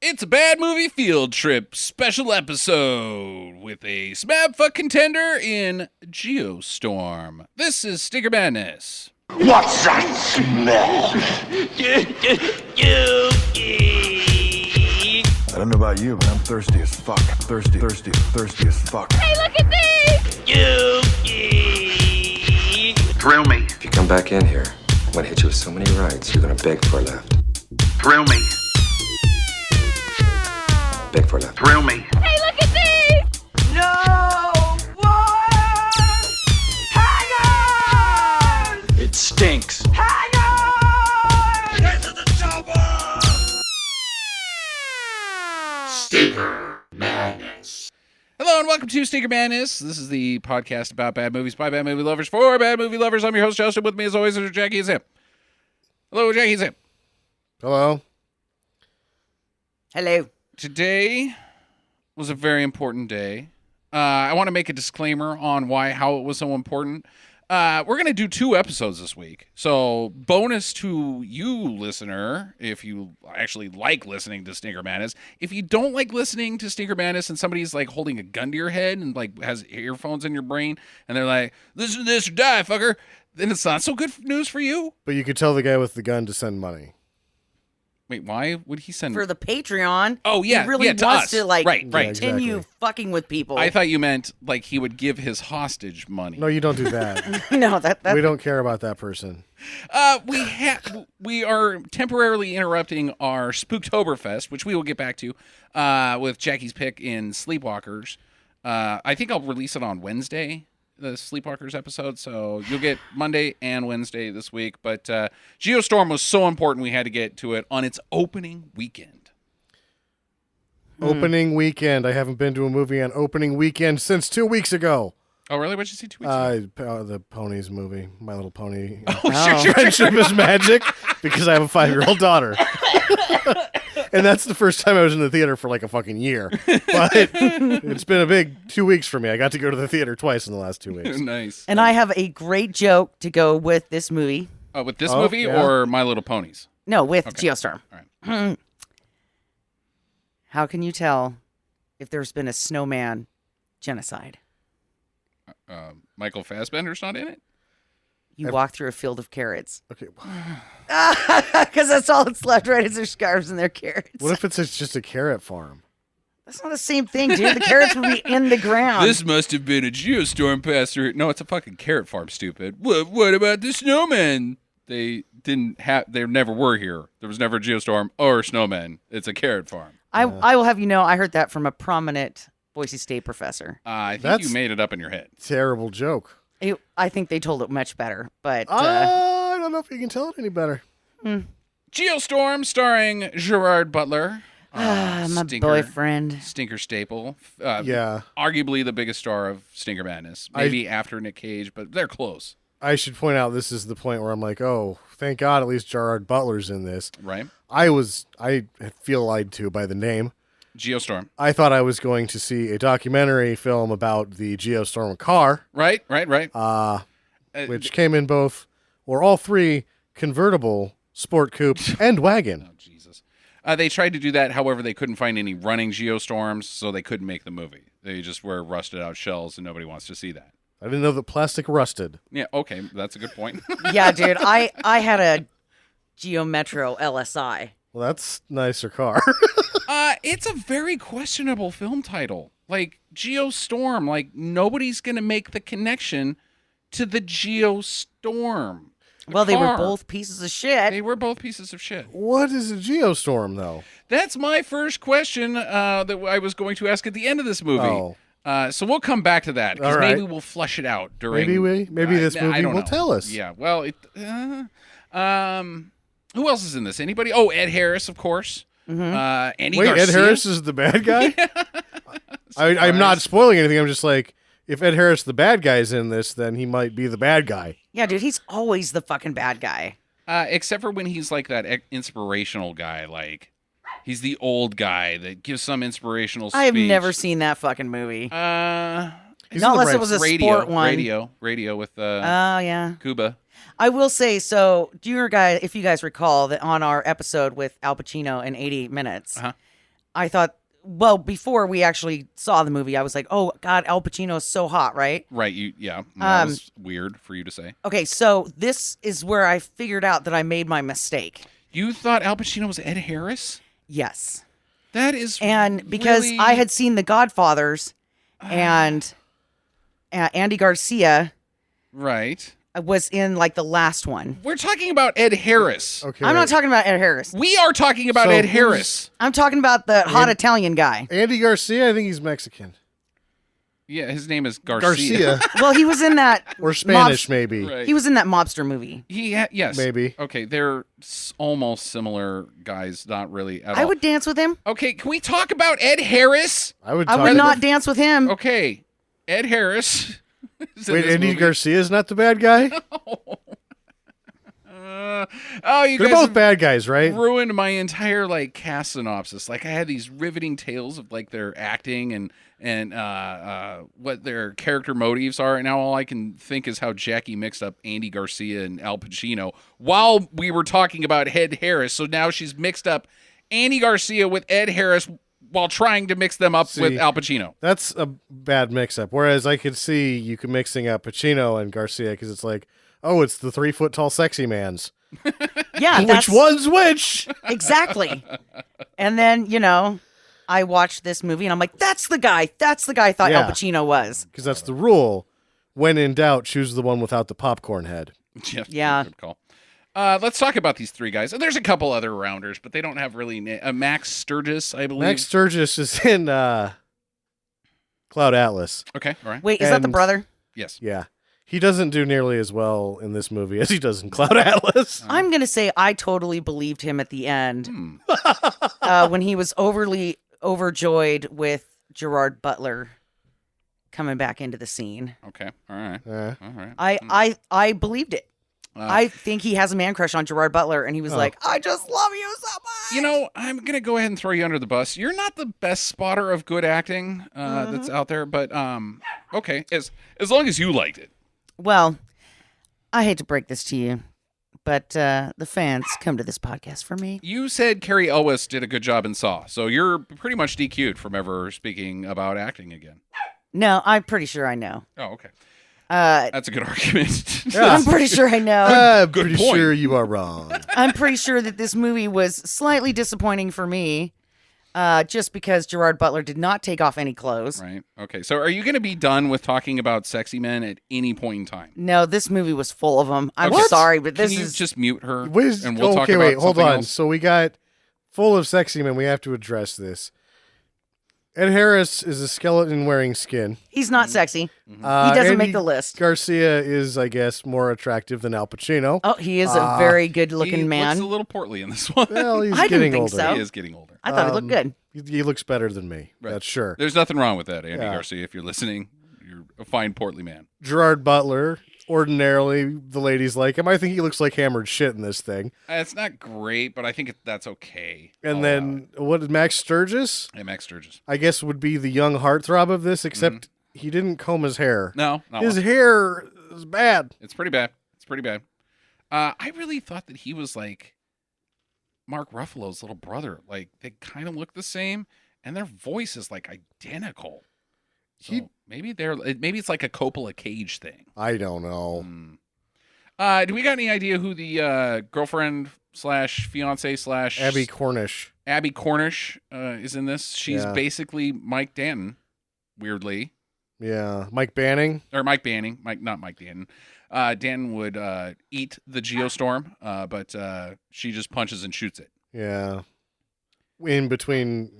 It's a bad movie field trip special episode with a smab-fuck contender in Geostorm. This is Stinker Madness. What's that smell? I don't know about you, but I'm thirsty as fuck. Thirsty as fuck. Hey, look at these! Thrill me. If you come back in here, I'm gonna hit you with so many rights, you're gonna beg for a left. Thrill me. Beg for a left. Thrill me. Hey, look at these! No! What? Hang on! It stinks. Hang on! Get to the chopper! Stinker Madness. Hello and welcome to Stinker Madness. This is the podcast about bad movies by bad movie lovers for bad movie lovers. I'm your host, Justin. With me as always is Jackie and Sam. Hello, Jackie and Sam. Hello. Hello. Today was a very important day. I want to make a disclaimer on how it was so important. We're going to do 2 episodes this week. So bonus to you, listener, if you actually like listening to Stinker Madness. If you don't like listening to Stinker Madness and somebody's like holding a gun to your head and like has earphones in your brain and they're like, listen to this or die, fucker, then it's not so good news for you. But you could tell the guy with the gun to send money. Wait, why would he send... For the Patreon. Oh, yeah. He really yeah, to wants us. to, like, right. continue exactly. fucking with people. I thought you meant like he would give his hostage money. No, you don't do that. No, that We don't care about that person. We are temporarily interrupting our Spooktoberfest, which we will get back to, with Jackie's pick in Sleepwalkers. I think I'll release it on Wednesday, the Sleepwalkers episode, so you'll get Monday and Wednesday this week. But Geostorm was so important we had to get to it on its opening weekend. Opening weekend. I haven't been to a movie on opening weekend since 2 weeks ago. Oh, really? What did you see 2 weeks ago? The Ponies movie, My Little Pony. Oh, sure. Friendship is Magic, because I have a 5-year-old daughter. And that's the first time I was in the theater for like a fucking year. But it's been a big 2 weeks for me. I got to go to the theater twice in the last 2 weeks. Nice. And I have a great joke to go with this movie. With this movie yeah. or My Little Ponies? No, with Okay. Geostorm. All right. How can you tell if there's been a snowman genocide? Michael Fassbender's not in it? You walk through a field of carrots. Okay. Because that's all that's left, right? Is their scarves and their carrots. What if it's just a carrot farm? That's not the same thing, dude. The carrots would be in the ground. This must have been a Geostorm pass through. No, it's a fucking carrot farm, stupid. What about the snowmen? They never were here. There was never a Geostorm or snowmen. It's a carrot farm. I will have you know, I heard that from a prominent Boise State professor. I think That's- you made it up in your head. Terrible joke. I think they told it much better, but I don't know if you can tell it any better. Geostorm, starring Gerard Butler. my Stinker, boyfriend. Stinker staple. Yeah. Arguably the biggest star of Stinker Madness. Maybe after Nick Cage, but they're close. I should point out this is the point where I'm like, oh, thank God at least Gerard Butler's in this. Right? I feel lied to by the name. Geostorm. I thought I was going to see a documentary film about the Geostorm car, Right. which came in all 3 convertible, sport coupe, and wagon. Oh, Jesus. They tried to do that, however, they couldn't find any running Geostorms, so they couldn't make the movie. They just were rusted out shells, and nobody wants to see that. I didn't know that plastic rusted. Yeah, okay, that's a good point. Yeah, dude. I had a Geo Metro LSI. Well, that's nicer car. It's a very questionable film title. Like, Geostorm, like, nobody's going to make the connection to the Geostorm. Well, they were car. both pieces of shit. They were both pieces of shit. What is a Geostorm, though? That's my first question that I was going to ask at the end of this movie. Oh. So we'll come back to that, because All right. maybe we'll flesh it out during... Maybe this I movie don't will know. tell us. Yeah, well, who else is in this? Anybody? Oh, Ed Harris, of course. Andy Wait, Garcia. Ed Harris is the bad guy? I'm not spoiling anything. I'm just like, if Ed Harris, the bad guy's in this, then he might be the bad guy. Yeah, dude. He's always the fucking bad guy. Except for when he's like that inspirational guy, like he's the old guy that gives some inspirational speech. I have never seen that fucking movie. He's Not in the unless it Brent- was a radio, sport one. radio with Oh, yeah. Cuba. I will say, so, if you guys recall that on our episode with Al Pacino in 80 Minutes, I thought, well, before we actually saw the movie, I was like, oh, God, Al Pacino is so hot, right? Right. That was weird for you to say. Okay, so this is where I figured out that I made my mistake. You thought Al Pacino was Ed Harris? Yes. That is And because really... I had seen The Godfathers and Andy Garcia Right. was in like the last one. We're talking about Ed Harris. Okay. I'm not talking about Ed Harris. We are talking about So Ed who's- Harris. I'm talking about the hot Italian guy. Andy Garcia, I think he's Mexican. Yeah, his name is Garcia. Garcia. Well, he was in that Or Spanish, maybe. Right. He was in that mobster movie. Yes. Maybe. Okay, they're almost similar guys, not really at all. I would dance with him. Okay, can we talk about Ed Harris? I would I talk would about- not dance with him. Okay, Ed Harris. is in Wait, this Andy movie. Garcia is not the bad guy? You They're guys both have bad guys, right? ruined my entire like cast synopsis. Like I had these riveting tales of like their acting and what their character motives are, and now all I can think is how Jackie mixed up Andy Garcia and Al Pacino while we were talking about Ed Harris. So now she's mixed up Andy Garcia with Ed Harris while trying to mix them up with See. Al Pacino. That's a bad mix-up. Whereas I could see you could mixing up Pacino and Garcia because it's like, oh, it's the 3-foot-tall sexy mans. Yeah, Which that's one's which? exactly. And then, I watched this movie and I'm like, that's the guy. That's the guy I thought Yeah. Al Pacino was. Because that's the rule. When in doubt, choose the one without the popcorn head. Yeah. Good call. Let's talk about these three guys. And there's a couple other rounders, but they don't have really Max Sturgis, I believe. Max Sturgis is in Cloud Atlas. Okay, all right. Wait, is that the And- brother? Yes. Yeah. He doesn't do nearly as well in this movie as he does in Cloud Atlas. I'm going to say I totally believed him at the end when he was overjoyed with Gerard Butler coming back into the scene. Okay, all right. Uh, All right. I believed it. I think he has a man crush on Gerard Butler, and he was like, I just love you so much. You know, I'm going to go ahead and throw you under the bus. You're not the best spotter of good acting that's out there, but okay, as long as you liked it. Well, I hate to break this to you, but the fans come to this podcast for me. You said Carrie Elwes did a good job in Saw, so you're pretty much DQ'd from ever speaking about acting again. No, I'm pretty sure I know. Oh, okay. Uh, That's a good argument. I'm pretty sure I know. I'm Good pretty point. sure you are wrong. I'm pretty sure that this movie was slightly disappointing for me, just because Gerard Butler did not take off any clothes. Right. Okay. So are you going to be done with talking about sexy men at any point in time? No, this movie was full of them. I'm Okay. sorry, but this Can you is just mute her Wait, and we'll talk okay, about wait, hold something on. else? So we got full of sexy men. We have to address this. Ed Harris is a skeleton wearing skin. he's not sexy. Mm-hmm. He doesn't Andy make the list. Garcia is, I guess, more attractive than Al Pacino. Oh, he is a very good-looking He man. looks a little portly in this one. Well, he's I didn't getting think older. so. He is getting older. I thought he looked good. He looks better than me. Right. That's sure. There's nothing wrong with that, Andy Yeah. Garcia. If you're listening, you're a fine, portly man. Gerard Butler, ordinarily the ladies like him. I think he looks like hammered shit in this thing. It's not great, but I think that's okay. And I'll then what is Max Sturgis? allow it. Hey, Max Sturgis. I guess would be the young heartthrob of this, except he didn't comb his hair. No, not His one. hair is bad. It's pretty bad. It's pretty bad. I really thought that he was like Mark Ruffalo's little brother. Like they kind of look the same, and their voice is like identical. So He- maybe it's like a Coppola Cage thing. I don't know. Do we got any idea who the girlfriend / fiance / Abby Cornish. Abby Cornish is in this? She's Yeah. basically Mike Danton, weirdly, Yeah. Mike Banning. or Mike Banning. Not Mike Danton. Danton would eat the Geostorm, but she just punches and shoots it. Yeah. In between,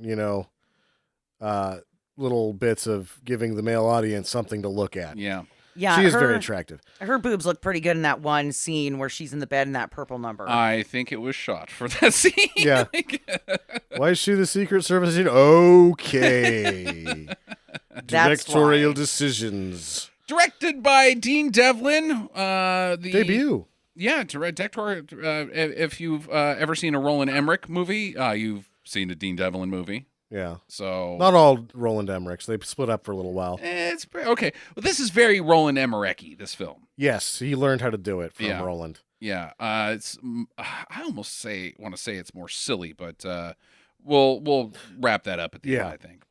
little bits of giving the male audience something to look at. Yeah. Yeah, She is her, very attractive. her boobs look pretty good in that one scene where she's in the bed in that purple number. I think it was shot for that scene. Yeah. Why is she the Secret Service agent? Okay. That's Directorial why. decisions. Directed by Dean Devlin. The Debut. Yeah, director. If you've ever seen a Roland Emmerich movie, you've seen a Dean Devlin movie. Yeah. So Not all Roland Emmerichs. They split up for a little while. it's okay. Well, this is very Roland Emmerich-y, this film. Yes, he learned how to do it from Yeah. Roland. Yeah, it's. I almost want to say it's more silly, but We'll wrap that up at the end, I think.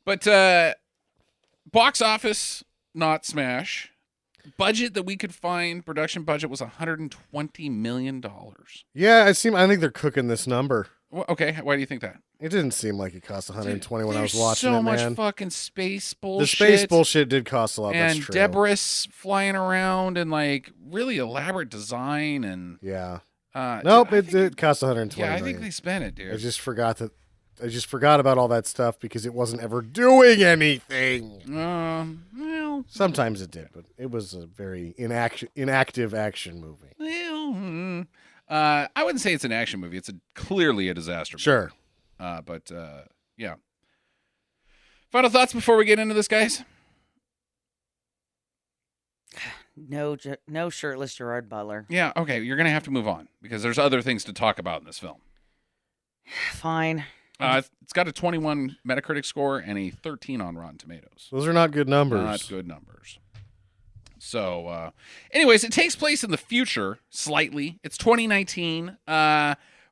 But box office, not smash. Budget that we could find, production budget was $120 million. Yeah, I think they're cooking this number. Well, okay, why do you think that? It didn't seem like it cost 120 when I was There's watching so it, man. much fucking space bullshit. The space bullshit did cost a lot. And that's true. debris flying around and like really elaborate design and Yeah. nope, it cost 120 Yeah, I million. think they spent it, dude. I just forgot about all that stuff because it wasn't ever doing anything. Well, Sometimes it did, but it was a very inactive action movie. well, I wouldn't say it's an action movie. It's clearly a disaster movie. Sure. But yeah. Final thoughts before we get into this, guys? No shirtless Gerard Butler. Yeah, okay. You're going to have to move on because there's other things to talk about in this film. Fine. It's got a 21 Metacritic score and a 13 on Rotten Tomatoes. Those are not good numbers. Not good numbers. So, anyways, it takes place in the future, slightly. It's 2019.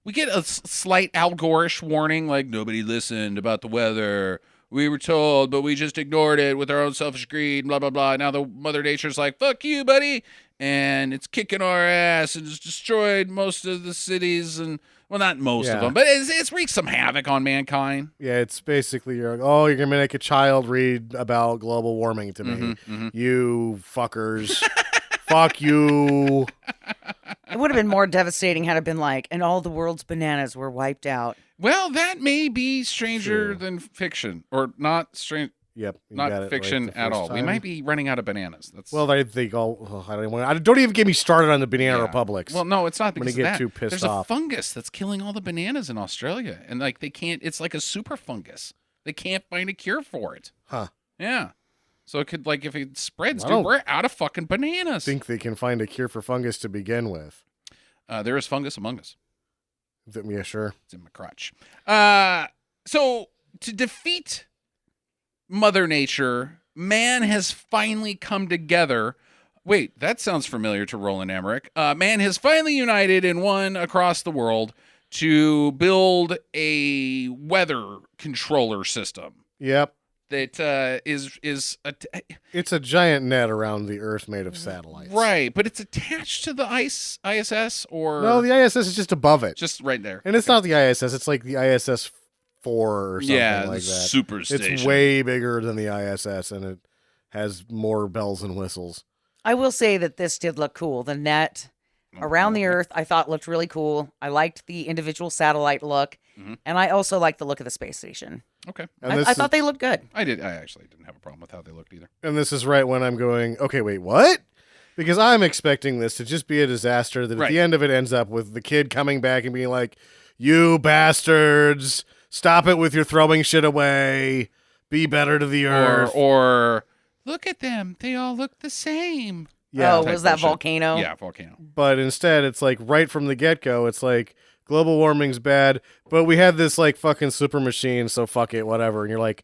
We get a slight Al Gore-ish warning, like, nobody listened about the weather. We were told, but we just ignored it with our own selfish greed, blah, blah, blah. Now the Mother Nature's like, fuck you, buddy. And it's kicking our ass and it's destroyed most of the cities and, well, not most of them, but it's wreaked some havoc on mankind. Yeah, it's basically you're going to make a child read about global warming to me. You fuckers. Fuck you. It would have been more devastating had it been like, and all the world's bananas were wiped out. Well, that may be stranger than fiction, or not strange. Yep, you not got it fiction right the at first all. We time. might be running out of bananas. That's Well, they go. Don't even get me started on the banana republics. Well, no, it's not I'm gonna because get of that. too pissed There's off. a fungus that's killing all the bananas in Australia, and like they can't. It's like a super fungus. They can't find a cure for it. Huh? Yeah. So it could like if it spreads, I dude, don't we're out of fucking bananas. Think they can find a cure for fungus to begin with? There is fungus among us. Yeah, sure. It's in my crotch. So to defeat Mother Nature, man has finally come together. Wait, that sounds familiar to Roland Emmerich. Man has finally united in one across the world to build a weather controller system Yep. that is It's a giant net around the Earth made of satellites. right, but it's attached to the ISS or No, the ISS is just above it. just right there. And it's not the ISS. It's like the ISS 4 or something Yeah, like the that. super station. It's way bigger than the ISS, and it has more bells and whistles. I will say that this did look cool. The net around the Earth, I thought looked really cool. I liked the individual satellite look, and I also liked the look of the space station. Okay, And I thought they looked good. I actually didn't have a problem with how they looked either. And this is right when I'm going, okay, wait, what? Because I'm expecting this to just be a disaster that at Right. the end of it ends up with the kid coming back and being like, you bastards, stop it with your throwing shit away. Be better to the earth. Or look at them. They all look the same. Yeah. Oh, type was that bullshit. volcano? Yeah, volcano. But instead, it's like right from the get-go, it's like, global warming's bad, but we had this like fucking super machine, so fuck it, whatever. And you're like,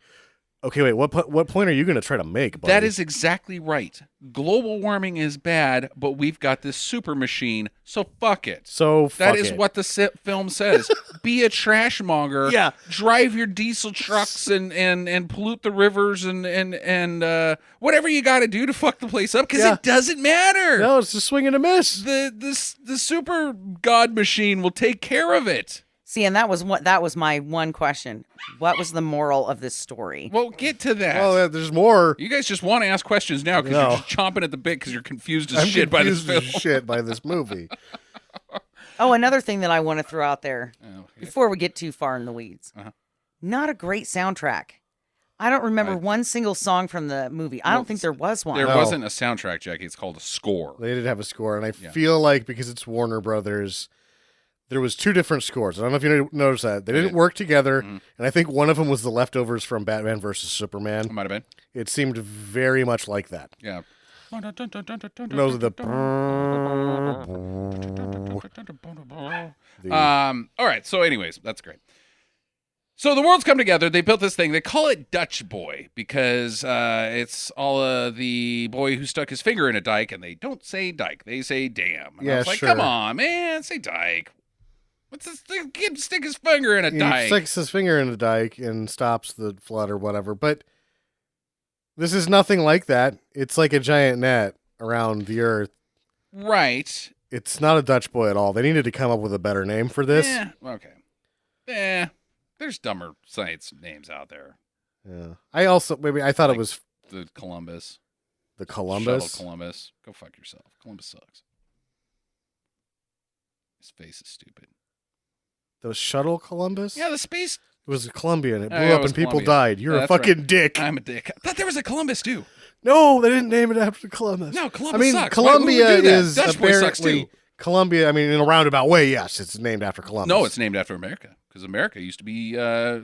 okay, wait, what point are you going to try to make, buddy? That is exactly right. Global warming is bad, but we've got this super machine, so fuck it. So fuck That is it. what the film says. Be a trash monger. Yeah. Drive your diesel trucks and pollute the rivers and whatever you got to do to fuck the place up because Yeah. it doesn't matter. No, it's just swing and a miss. The super god machine will take care of it. See, and that was my one question. What was the moral of this story? Well, get to that. Well, there's more. You guys just want to ask questions now because No. you're just chomping at the bit because you're confused as I'm shit by this confused film. as shit by this movie. Oh, another thing that I want to throw out there Oh, yeah. before we get too far in the weeds. Uh-huh. Not a great soundtrack. I don't remember one single song from the movie. I don't think there was one. There No. wasn't a soundtrack, Jackie. It's called a score. They did have a score, and I Yeah. feel like because it's Warner Brothers, there was two different scores. I don't know if you noticed that. They didn't did. work together, Mhm. and I think one of them was the leftovers from Batman versus Superman. It might have been. It seemed very much like that. Yeah. Those are the... All right. So, anyways, that's great. So the worlds come together. They built this thing. They call it Dutch Boy because it's all the boy who stuck his finger in a dike, and they don't say dike. They say damn. And I Yeah, was like, sure. come on, man, say dike. What's this thing? Kid stick his finger in a He dike. sticks his finger in the dike and stops the flood or whatever. But this is nothing like that. It's like a giant net around the earth. Right. It's not a Dutch boy at all. They needed to come up with a better name for this. Yeah. Okay. There's dumber science names out there. Yeah. I thought it was The Columbus. the Columbus. Shuttle Columbus. Go fuck yourself. Columbus sucks. His face is stupid. The shuttle Columbus? Yeah, the space. It was Colombian. It blew Oh, yeah, it up was and people Colombian. died. You're Yeah, a that's fucking right. dick. I'm a dick. I thought there was a Columbus too. No, they didn't name it after Columbus. No, Columbus I mean, sucks. Why would we Columbia do that? is Dutch boy sucks apparently too. Columbia. I mean, in a roundabout way, yes, it's named after Columbus. No, it's named after America because America used to be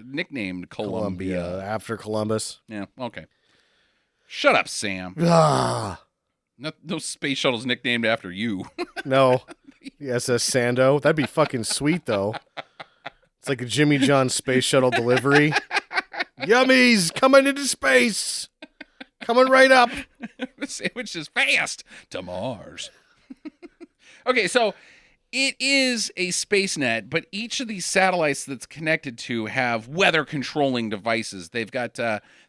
nicknamed Columbia. after Columbus. Yeah. Okay. Shut up, Sam. Ah, No space shuttle's nicknamed after you. no, the SS Sando. That'd be fucking sweet though. It's like a Jimmy John space shuttle delivery. Yummies coming into space, coming right up. The sandwich is fast to Mars. Okay, so it is a space net, but each of these satellites that's connected to have weather controlling devices. They've got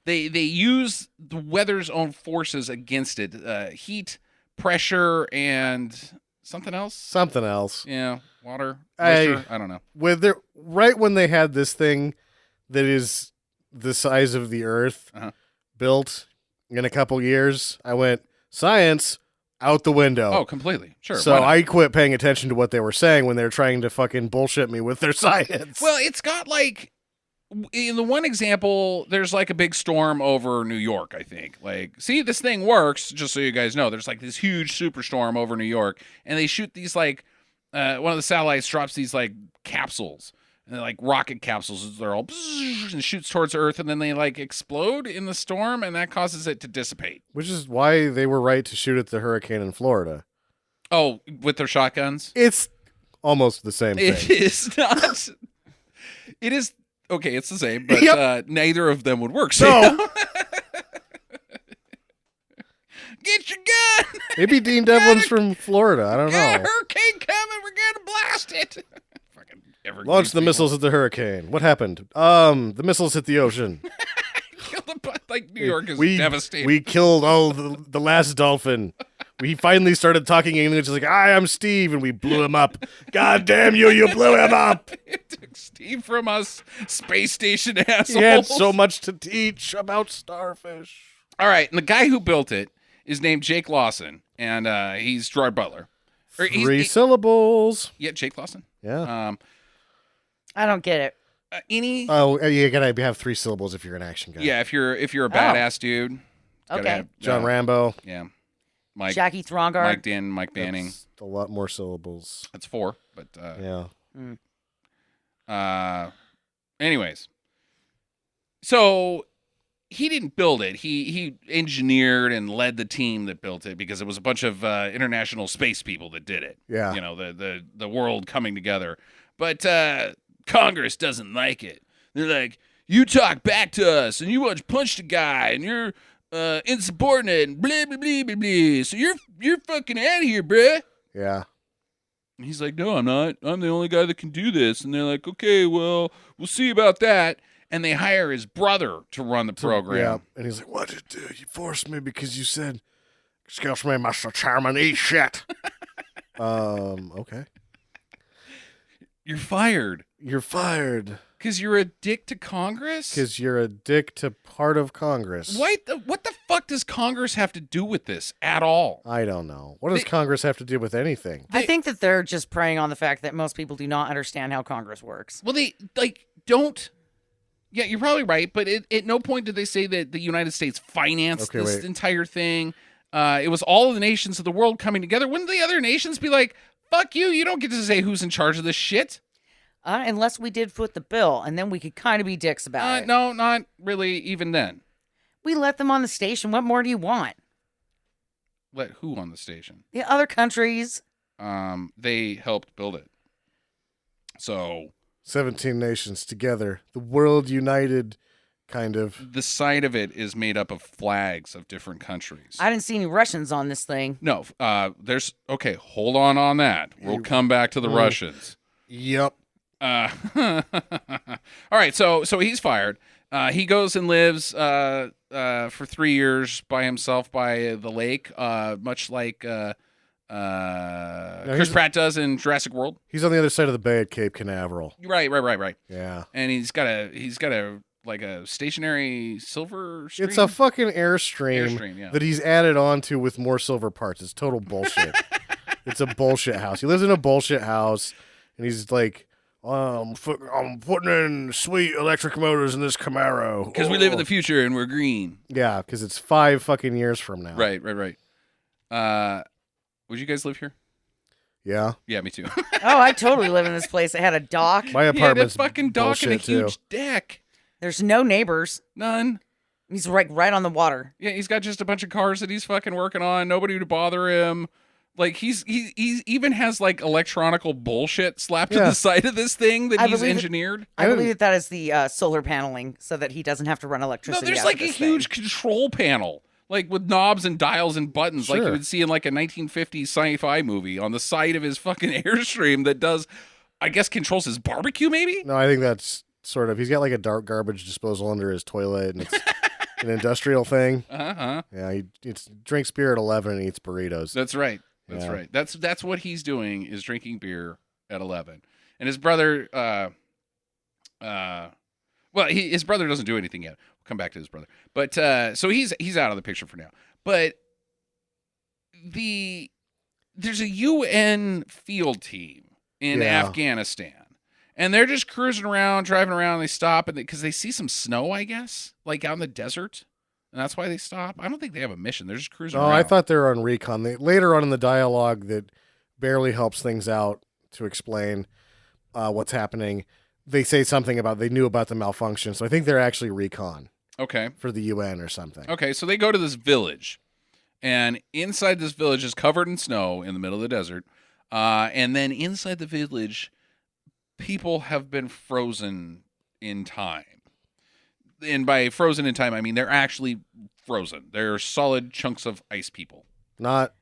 they use the weather's own forces against it, heat, pressure, and something else. Something else. Yeah, water, Hey. moisture. I don't know. Right when they had this thing that is the size of the Earth Uh-huh. built in a couple years, I went, science out the window. Oh, completely. Sure. So why not? I quit paying attention to what they were saying when they were trying to fucking bullshit me with their science. Well, it's got like in the one example, there's like a big storm over New York, I think. Like, see, this thing works, just so you guys know. There's like this huge superstorm over New York, and they shoot these like one of the satellites drops these like capsules. And they're like rocket capsules. They're all bzzz, and shoots towards Earth, and then they like explode in the storm, and that causes it to dissipate. Which is why they were right to shoot at the hurricane in Florida. Oh, with their shotguns? It's almost the same It thing. is not. It is okay. It's the same, but Yep. neither of them would work. No. Get your gun! Maybe Dean Devlin's from Florida. I don't Got a know. hurricane coming. We're gonna blast it. Fucking evergreen Launch the people. missiles at the hurricane. What happened? The missiles hit the ocean. Killed like New York is we devastated. We killed the last dolphin. We finally started talking English. Like, hi, I'm Steve, and we blew him up. God damn you, you blew him up. It took Steve from us, space station assholes. He had so much to teach about starfish. All right, and the guy who built it is named Jake Lawson, and he's Gerard Butler. Or Three syllables. Yeah, Jake Lawson. Yeah. I don't get it. Any? Oh, you gotta have 3 syllables if you're an action guy. Yeah, if you're a badass dude. gotta Okay. have- John Rambo. Yeah. Mike. Jackie Throngard. Mike Banning. That's a lot more syllables. That's 4, but Yeah. anyways. So he didn't build it. He engineered and led the team that built it because it was a bunch of international space people that did it. Yeah. You know, the world coming together. But Congress doesn't like it. They're like, you talk back to us and you want to punch the guy and you're insubordinate and blah blah blah blah blah. So you're fucking out of here, bruh. Yeah. And he's like, no, I'm not. I'm the only guy that can do this. And they're like, okay, well, we'll see about that. And they hire his brother to run the program. Yeah. And he's like, what did you do? You forced me because you said, excuse me, Mr. Chairman, eat shit. Okay. You're fired. You're fired Because you're a dick to Congress? because you're a dick to part of Congress. What the fuck does Congress have to do with this at all? I don't know. What does They- Congress have to do with anything? I think that they're just preying on the fact that most people do not understand how Congress works. Well, they, like, don't... Yeah, you're probably right, but at no point did they say that the United States financed Okay, this wait. entire thing. It was all of the nations of the world coming together. Wouldn't the other nations be like, fuck you, you don't get to say who's in charge of this shit? Unless we did foot the bill, and then we could kind of be dicks about it. No, not really even then. We let them on the station. What more do you want? Let who on the station? The other countries. They helped build it. So 17 nations together. The world united, kind of. the side of it is made up of flags of different countries. I didn't see any Russians on this thing. No, there's... Okay, hold on that. We'll come back to the Russians. Yep. All right, so he's fired. He goes and lives for 3 years by himself by the lake, much like Chris Pratt does in Jurassic World. He's on the other side of the bay at Cape Canaveral. Right. Yeah. And he's got a like a stationary silver stream. It's a fucking Airstream, yeah. that he's added on to with more silver parts. It's total bullshit. It's a bullshit house. He lives in a bullshit house, and he's like, I'm putting in sweet electric motors in this Camaro. Because we live in the future and we're green. Yeah, because it's 5 fucking years from now. Right. Would you guys live here? Yeah. Yeah, me too. Oh, I totally live in this place. It had a dock. My He had a apartment's fucking dock and a bullshit, too. huge deck. There's no neighbors. None. He's right on the water. Yeah, he's got just a bunch of cars that he's fucking working on. Nobody to bother him. Like he even has like electronical bullshit slapped to Yeah. the side of this thing that I he's believe it- engineered. I believe that is the solar paneling so that he doesn't have to run No, electricity. there's out like of a this huge thing. control panel, like with knobs and dials and buttons, like you Sure. would see in like a 1950s sci-fi movie on the side of his fucking Airstream that does, I guess, controls his barbecue. Maybe. No, I think that's sort of. He's got like a dark garbage disposal under his toilet, and it's an industrial thing. Yeah, he drinks beer at 11 and eats burritos. That's right. That's Yeah. right. That's what he's doing is drinking beer at 11. And his brother his brother doesn't do anything yet. We'll come back to his brother. But so he's out of the picture for now. But there's a UN field team in Yeah. Afghanistan. And they're just cruising around, driving around. They stop because they see some snow, I guess, like out in the desert. And that's why they stop. I don't think they have a mission. They're just cruising Oh, around. I thought they were on recon. Later on in the dialogue that barely helps things out to explain what's happening, they say something about they knew about the malfunction. So I think they're actually recon Okay. for the UN or something. Okay, so they go to this village, and inside this village is covered in snow in the middle of the desert. And then inside the village, people have been frozen in time. And by frozen in time, I mean they're actually frozen. They're solid chunks of ice people. Not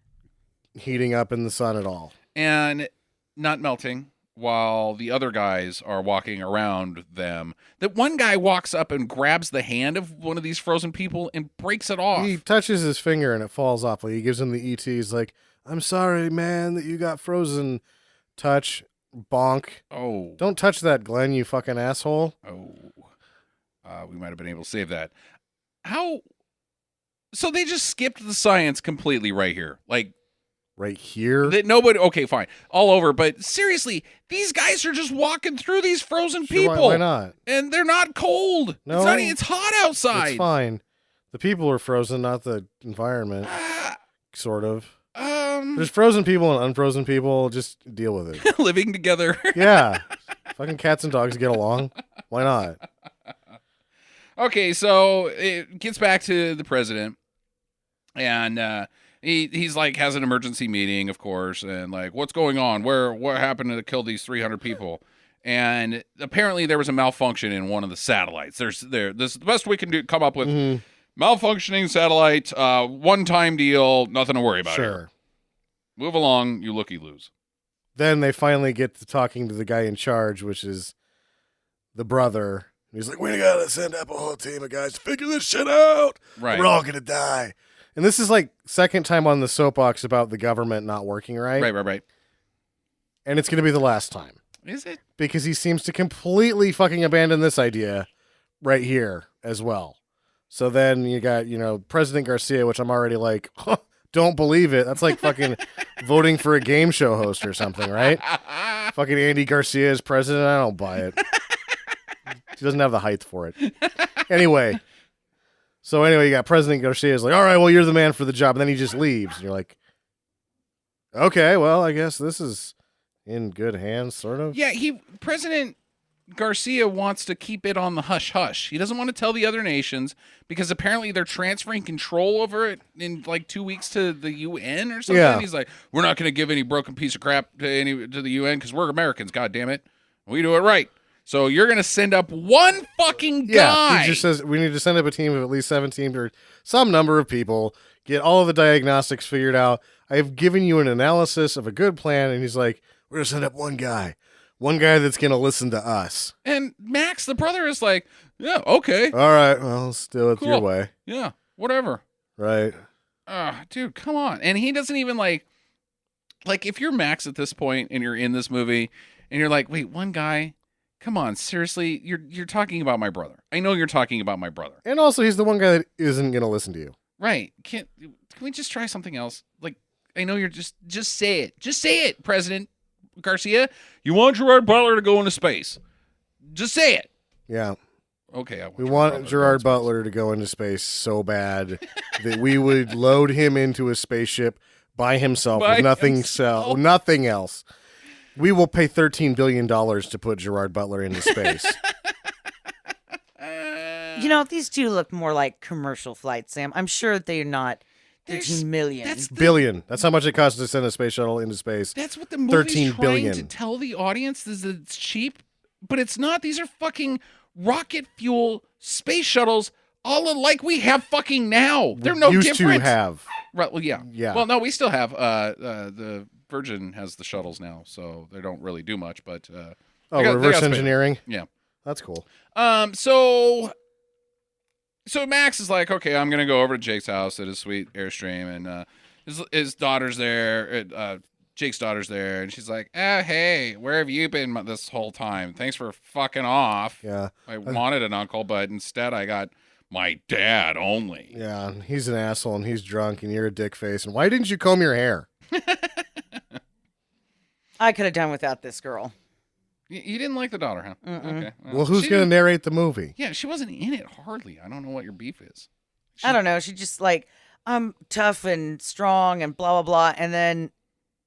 heating up in the sun at all. And not melting while the other guys are walking around them. That one guy walks up and grabs the hand of one of these frozen people and breaks it off. He touches his finger and it falls off. Like he gives him the ET. He's like, I'm sorry, man, that you got frozen. Touch. Bonk. Oh. Don't touch that, Glenn, you fucking asshole. Oh. We might have been able to save that. How? So they just skipped the science completely right here. Like, Right here. that nobody, okay, fine. All over. But seriously, these guys are just walking through these frozen Sure, people. Why not? And they're not cold. No. It's, not, it's hot outside. It's fine. The people are frozen, not the environment. Ah, Sort of. There's frozen people and unfrozen people. Just deal with it. living together. Yeah. Fucking cats and dogs get along. Why not? Okay, so it gets back to the president, and he's like has an emergency meeting, of course, and like, what's going on? What happened to kill these 300 people? And apparently there was a malfunction in one of the satellites. This is the best we can come up with. Malfunctioning satellite, one-time deal, nothing to worry about. Sure. Here. Move along, you looky-loos. Then they finally get to talking to the guy in charge, which is the brother. He's like, we gotta send up a whole team of guys to figure this shit out. Right. We're all gonna die. And this is like second time on the soapbox about the government not working right. Right. And it's gonna be the last time. Is it? Because he seems to completely fucking abandon this idea right here as well. So then you got, President Garcia, which I'm already like, don't believe it. That's like fucking voting for a game show host or something, right? Fucking Andy Garcia is president. I don't buy it. He doesn't have the height for it. Anyway, you got President Garcia is like, all right, well, you're the man for the job. And then he just leaves. And you're like, okay, well, I guess this is in good hands, sort of. Yeah, President Garcia wants to keep it on the hush-hush. He doesn't want to tell the other nations because apparently they're transferring control over it in like 2 weeks to the UN or something. Yeah. He's like, we're not going to give any broken piece of crap to the UN because we're Americans, God damn it. We do it right. So you're going to send up one fucking guy. Yeah, he just says we need to send up a team of at least 17 or some number of people, get all of the diagnostics figured out. I've given you an analysis of a good plan. And he's like, we're going to send up one guy. One guy that's going to listen to us. And Max, the brother, is like, yeah, okay. All right, well, let's do it your Cool. way. Yeah, whatever. Right. Dude, come on. And he doesn't even like if you're Max at this point and you're in this movie and you're like, wait, one guy, come on, seriously, you're talking about my brother. I know you're talking about my brother. And also, he's the one guy that isn't going to listen to you. Right. Can we just try something else? Like, I know you're just say it. Just say it, President Garcia. You want Gerard Butler to go into space. Just say it. Yeah. Okay. I We want Gerard Butler to go into space so bad that we would load him into a spaceship by himself By with nothing himself. nothing else. We will pay $13 billion to put Gerard Butler into space. You know, these do look more like commercial flights, Sam. I'm sure they're not 13 million. That's Billion. That's how much it costs to send a space shuttle into space. That's what the movie's 13 trying billion. to tell the audience is that it's cheap, but it's not. These are fucking rocket fuel space shuttles, all like we have fucking now. They're no Used different. to have. Right, well, yeah. Yeah. Well, no, we still have. The Virgin has the shuttles now, so they don't really do much. But Oh, they got reverse space. engineering? Yeah. That's cool. So Max is like, okay, I'm gonna go over to Jake's house at his sweet Airstream, and his daughter's there. Jake's daughter's there, and she's like, hey, where have you been this whole time? Thanks for fucking off. Yeah. I wanted an uncle, but instead I got my dad only. Yeah, and he's an asshole, and he's drunk, and you're a dick face. And why didn't you comb your hair? I could have done without this girl. You didn't like the daughter, huh? Mm-mm. Okay. Well, who's she going to didn't- narrate the movie? Yeah, she wasn't in it hardly. I don't know what your beef is. I don't know. She just like, I'm tough and strong and blah, blah, blah. And then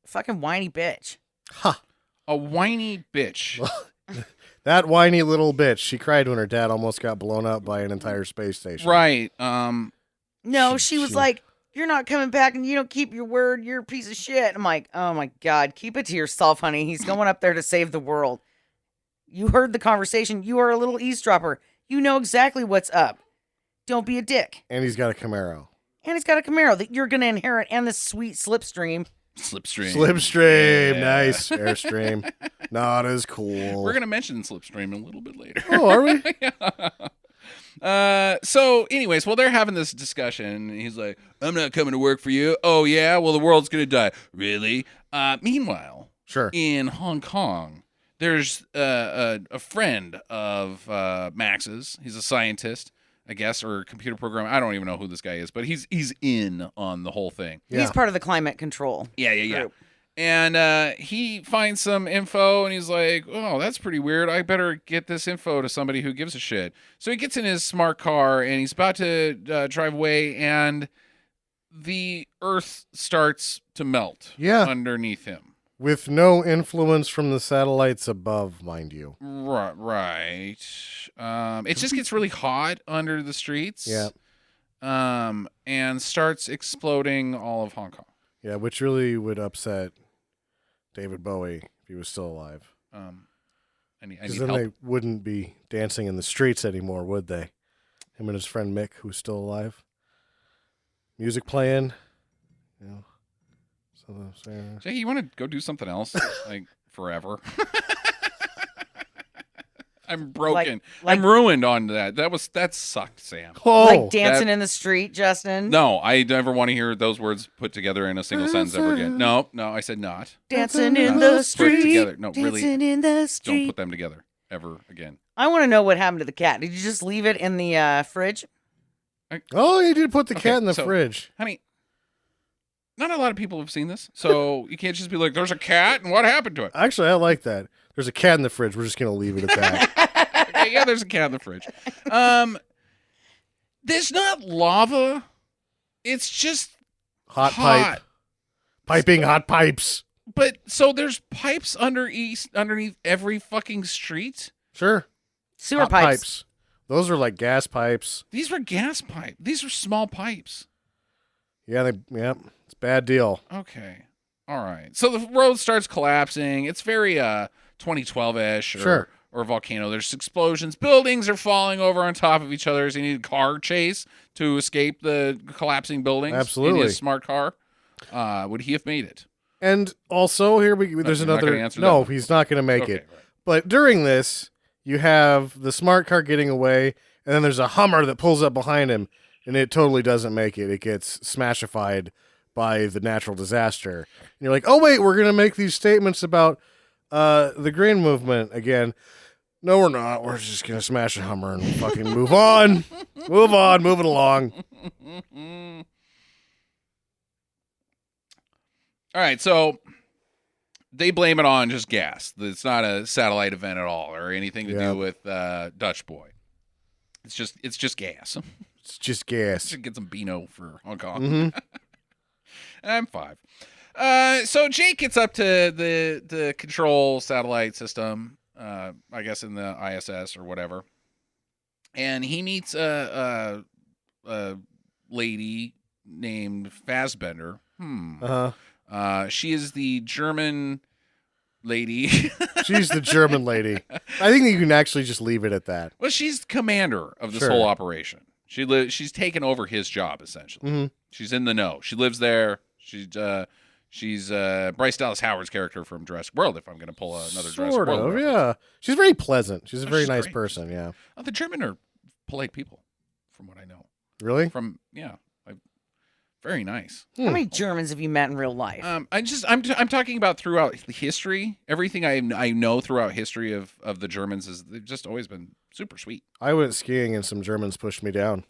fucking whiny bitch. A whiny bitch. That whiny little bitch. She cried when her dad almost got blown up by an entire space station. Right. No, she was like, you're not coming back and you don't keep your word. You're a piece of shit. I'm like, oh my God, keep it to yourself, honey. He's going up there to save the world. You heard the conversation. You are a little eavesdropper. You know exactly what's up. Don't be a dick. And he's got a Camaro. And he's got a Camaro that you're going to inherit and this sweet slipstream. Slipstream. Slipstream. Yeah. Nice. Airstream. Not as cool. We're gonna mention Slipstream a little bit later. Oh, are we? So anyways, well, they're having this discussion, and he's like, I'm not coming to work for you. Oh yeah, well, the world's gonna die. Really? Meanwhile, Sure. in Hong Kong, there's a friend of Max's. He's a scientist, I guess, or a computer programmer. I don't even know who this guy is, but he's in on the whole thing. Yeah. He's part of the climate control. Yeah. group. And he finds some info, and he's like, oh, that's pretty weird. I better get this info to somebody who gives a shit. So he gets in his smart car, and he's about to drive away, and the Earth starts to melt underneath him. With no influence from the satellites above, mind you. Right. It just gets really hot under the streets. Yeah. And starts exploding all of Hong Kong. Yeah, which really would upset David Bowie if he was still alive. I need Because then help. they wouldn't be dancing in the streets anymore, would they? Him and his friend Mick, who's still alive. Music playing. You know. Jackie, you want to go do something else? Like, forever? I'm broken. Like- I'm ruined on that. That sucked, Sam. Oh, Like dancing that- in the street, Justin. No, I never want to hear those words put together in a single sentence ever again. No, I said not. Dancing in Put the it street. together. No, really, Dancing in the don't street. put them together ever again. I want to know what happened to the cat. Did you just leave it in the fridge? Oh, you did put the Okay, cat in the so- fridge. Honey, not a lot of people have seen this, so you can't just be like, there's a cat, and what happened to it? Actually, I like that. There's a cat in the fridge. We're just going to leave it at that. Okay, yeah, there's a cat in the fridge. There's not lava. It's just Hot pipe. Piping hot pipes. But so there's pipes underneath every fucking street. Sure. Sewer Hot pipes. Those are like gas pipes. These were gas pipe. These are small pipes. Yeah, it's a bad deal. Okay. All right. So the road starts collapsing. It's very 2012-ish or volcano. There's explosions. Buildings are falling over on top of each other. So you need a car chase to escape the collapsing buildings. Absolutely. In his smart car. Would he have made it? And also, there's you're not another. gonna answer No, that? he's not going to make Okay, it. right. But during this, you have the smart car getting away, and then there's a Hummer that pulls up behind him, and it totally doesn't make it. It gets smashified by the natural disaster. And you're like, oh, wait, we're going to make these statements about the green movement again. No, we're not. We're just going to smash a Hummer and fucking move on. Move it along. All right, so they blame it on just gas. It's not a satellite event at all, or anything to Yeah. do with Dutch Boy. It's just gas. It's just gas. Should get some Beano for Hong Kong. Mm-hmm. I'm 5. So Jake gets up to the control satellite system, I guess in the ISS or whatever, and he meets a lady named Fassbender. Uh-huh. She is the German lady. She's the German lady. I think you can actually just leave it at that. Well, she's commander of this Sure. whole operation. She's taken over his job essentially. Mm-hmm. She's in the know. She lives there. She's Bryce Dallas Howard's character from Jurassic World. If I'm going to pull another Jurassic Sort World of, reference. yeah. She's very pleasant. She's a Oh, very she's nice great. person, yeah. Oh, the German are polite people, from what I know. Really? Very nice. How many Germans have you met in real life? I'm talking about throughout history. Everything I know throughout history of the Germans is they've just always been super sweet. I went skiing and some Germans pushed me down.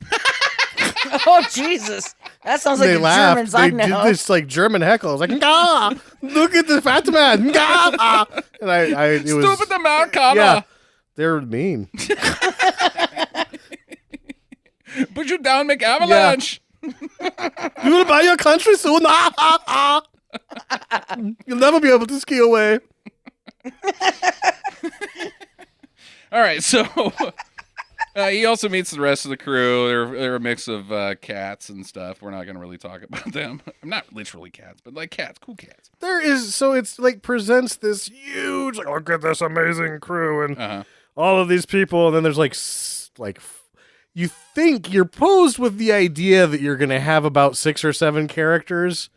Oh, Jesus. That sounds like They the laughed. Germans They I did know. this like German heckle. I was like, "Gah! Look at the fat man!" Gah! And it was Stupid the Mount Kama. yeah. They're mean. Put you down, McAvalanche. You will buy your country soon. You'll never be able to ski away. All right, so he also meets the rest of the crew. They're a mix of cats and stuff. We're not going to really talk about them. Not literally cats, but like cats, cool cats. It's like presents this huge, like, look at this amazing crew and Uh-huh. all of these people, and then there's you think you're posed with the idea that you're going to have about 6 or 7 characters.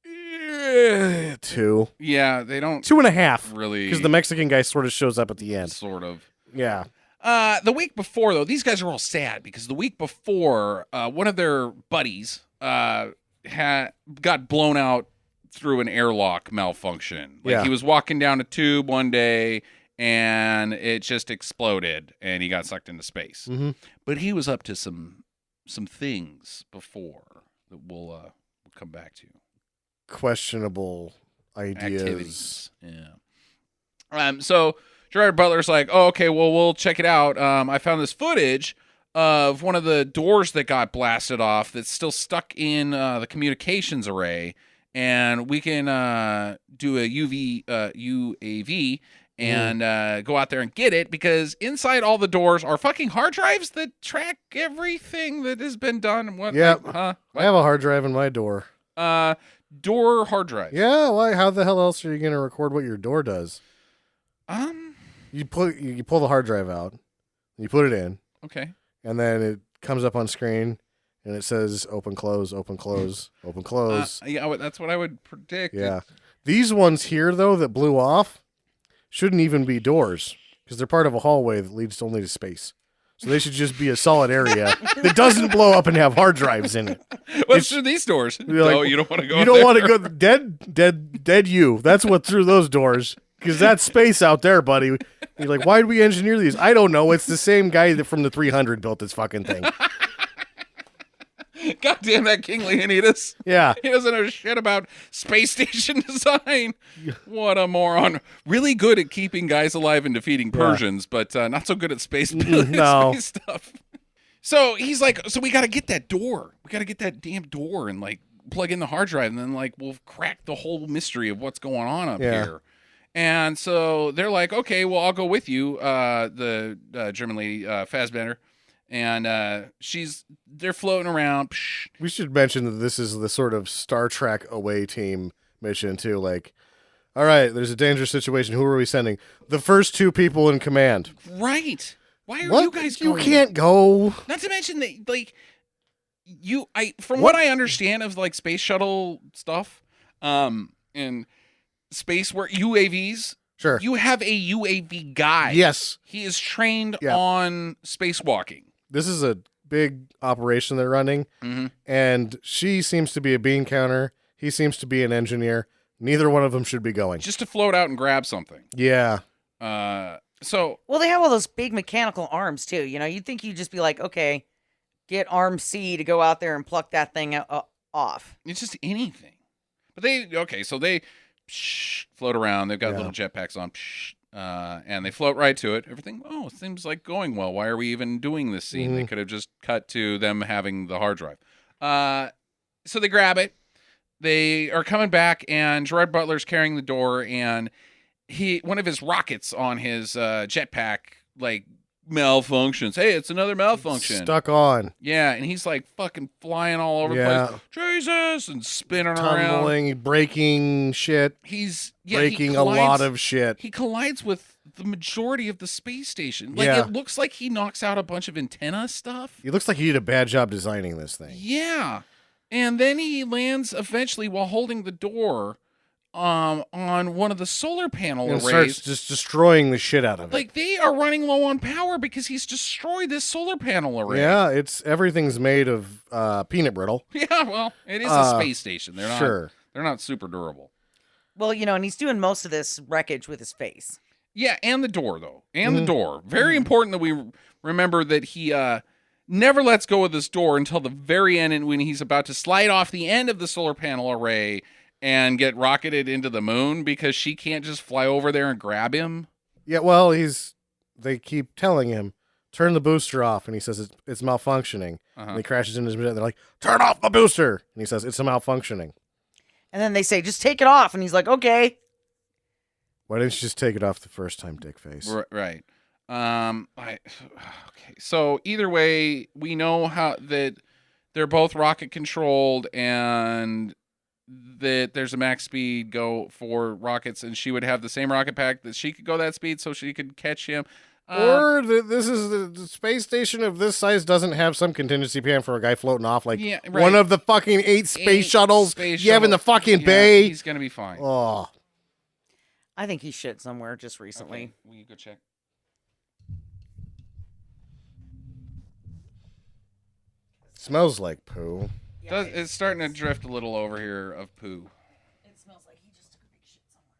2. Yeah, they don't 2.5. really Because the Mexican guy sort of shows up at the end. sort of. Yeah. The week before, though, these guys are all sad because the week before, one of their buddies got blown out through an airlock malfunction. Like Yeah. he was walking down a tube one day and it just exploded and he got sucked into space. Mm-hmm. But he was up to some things before that we'll come back to. Questionable ideas. Activities. Yeah. So Gerard Butler's like, oh, okay, well, we'll check it out. I found this footage of one of the doors that got blasted off that's still stuck in the communications array, and we can do a UAV and go out there and get it, because inside all the doors are fucking hard drives that track everything that has been done. What? Yep. Huh? I have a hard drive in my door. Door hard drive. Yeah, why? How the hell else are you going to record what your door does? You pull the hard drive out, you put it in, Okay. and then it comes up on screen, and it says open, close, open, close, open, close. Yeah, that's what I would predict. Yeah. These ones here, though, that blew off, shouldn't even be doors, because they're part of a hallway that leads only to space. So they should just be a solid area that doesn't blow up and have hard drives in it. What's through these doors? You're like, No, you don't want to go. You don't want to go dead you. That's what through those doors, because that's space out there, buddy. You're like, why did we engineer these? I don't know. It's the same guy that from the 300 built this fucking thing. God damn that King Leonidas. Yeah. He doesn't know shit about space station design. What a moron. Really good at keeping guys alive and defeating Persians, but not so good at space, No. space stuff. So he's like, so we got to get that door. We got to get that damn door and like plug in the hard drive, and then like we'll crack the whole mystery of what's going on up here. And so they're like, okay, well, I'll go with you, the German lady, Fassbender. And they're floating around. Psh. We should mention that this is the sort of Star Trek away team mission, too. Like, all right, there's a dangerous situation. Who are we sending? The first 2 people in command. Right. Why are What? you guys You going? can't go. Not to mention that, like, from what I understand of like space shuttle stuff, and in space where UAVs. Sure. You have a UAV guy. Yes. He is trained Yeah. on spacewalking. This is a big operation they're running, and she seems to be a bean counter. He seems to be an engineer. Neither one of them should be going. Just to float out and grab something. Yeah. So Well, they have all those big mechanical arms too. You know, you'd think you'd just be like, okay, get arm C to go out there and pluck that thing off. it's just anything. But so they float around. They've got Yeah. little jetpacks on, and they float right to it. Everything, it seems like going well. Why are we even doing this scene? They could have just cut to them having the hard drive. So they grab it. They are coming back, and Gerard Butler's carrying the door, and one of his rockets on his jetpack malfunctions. Hey, it's another malfunction. Stuck on. Yeah, and he's like fucking flying all over the place. Jesus, and spinning around. Tumbling, breaking shit. He's Breaking a lot of shit. He collides with the majority of the space station. Yeah. It looks like he knocks out a bunch of antenna stuff. He looks like he did a bad job designing this thing. Yeah. And then he lands eventually while holding the door on one of the solar panel And arrays. starts just destroying the shit out of it. Like, they are running low on power because he's destroyed this solar panel array. Yeah, everything's made of peanut brittle. Yeah, well, it is a space station. They're not super durable. Well, you know, and he's doing most of this wreckage with his face. Yeah, and the door, though. And the door. Very important that we remember that he never lets go of this door until the very end, and when he's about to slide off the end of the solar panel array and get rocketed into the moon because she can't just fly over there and grab him. Yeah, well, they keep telling him, turn the booster off, and he says it's malfunctioning. And he crashes into his jet, and they're like, turn off the booster! And he says, it's malfunctioning. And then they say, just take it off. And he's like, okay. Why didn't you just take it off the first time, dickface? Right. Okay. So either way, we know how that they're both rocket controlled and that there's a max speed go for rockets, and she would have the same rocket pack that she could go that speed so she could catch him. Or this is the space station of this size doesn't have some contingency plan for a guy floating off like one of the fucking 8 space shuttles you have in the fucking bay. He's gonna be fine. Oh, I think he shit somewhere just recently. Okay, will you go check? smells like poo. It's starting to drift a little over here of poo. It smells like he just took a big shit somewhere.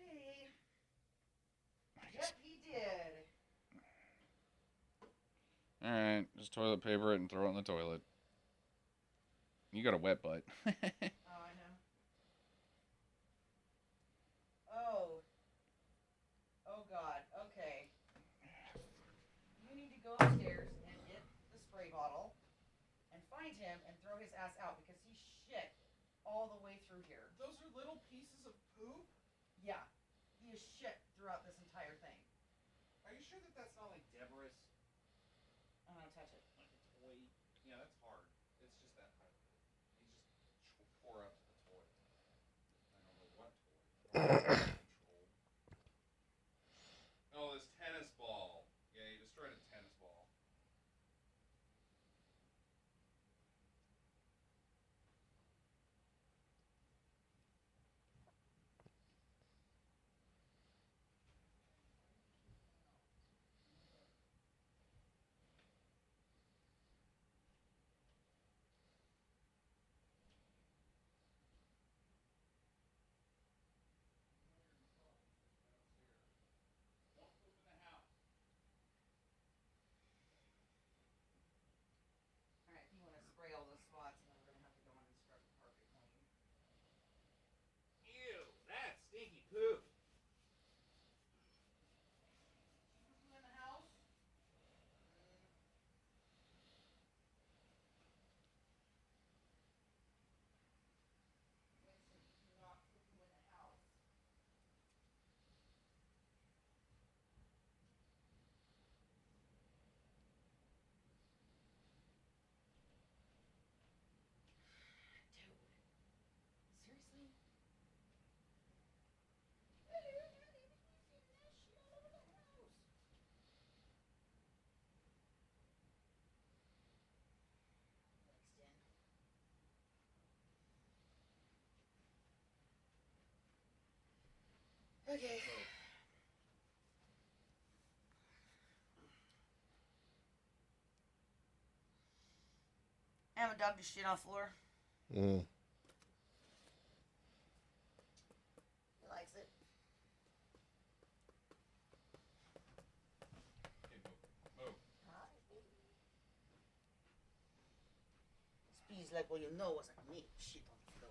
Okay. Yep, he did. All right, just toilet paper it and throw it in the toilet. You got a wet butt. Oh, I know. Oh, God. Okay. You need to go upstairs and get the spray bottle and find him and throw his ass out because he shit all the way through here. Those are little pieces of poop? Yeah. He is shit throughout this entire thing. Are you sure that that's not like debris? I'm going to touch it. Like a toy? Yeah, that's hard. It's just that hard. He just tore up the toy. I don't know what toy. Oh, this tennis ball. Yeah, he destroyed a tennis ball. Okay. I haven't dug the shit on the floor. Mm. He likes it. Speeds like, well, you know what's like me. Shit on the floor.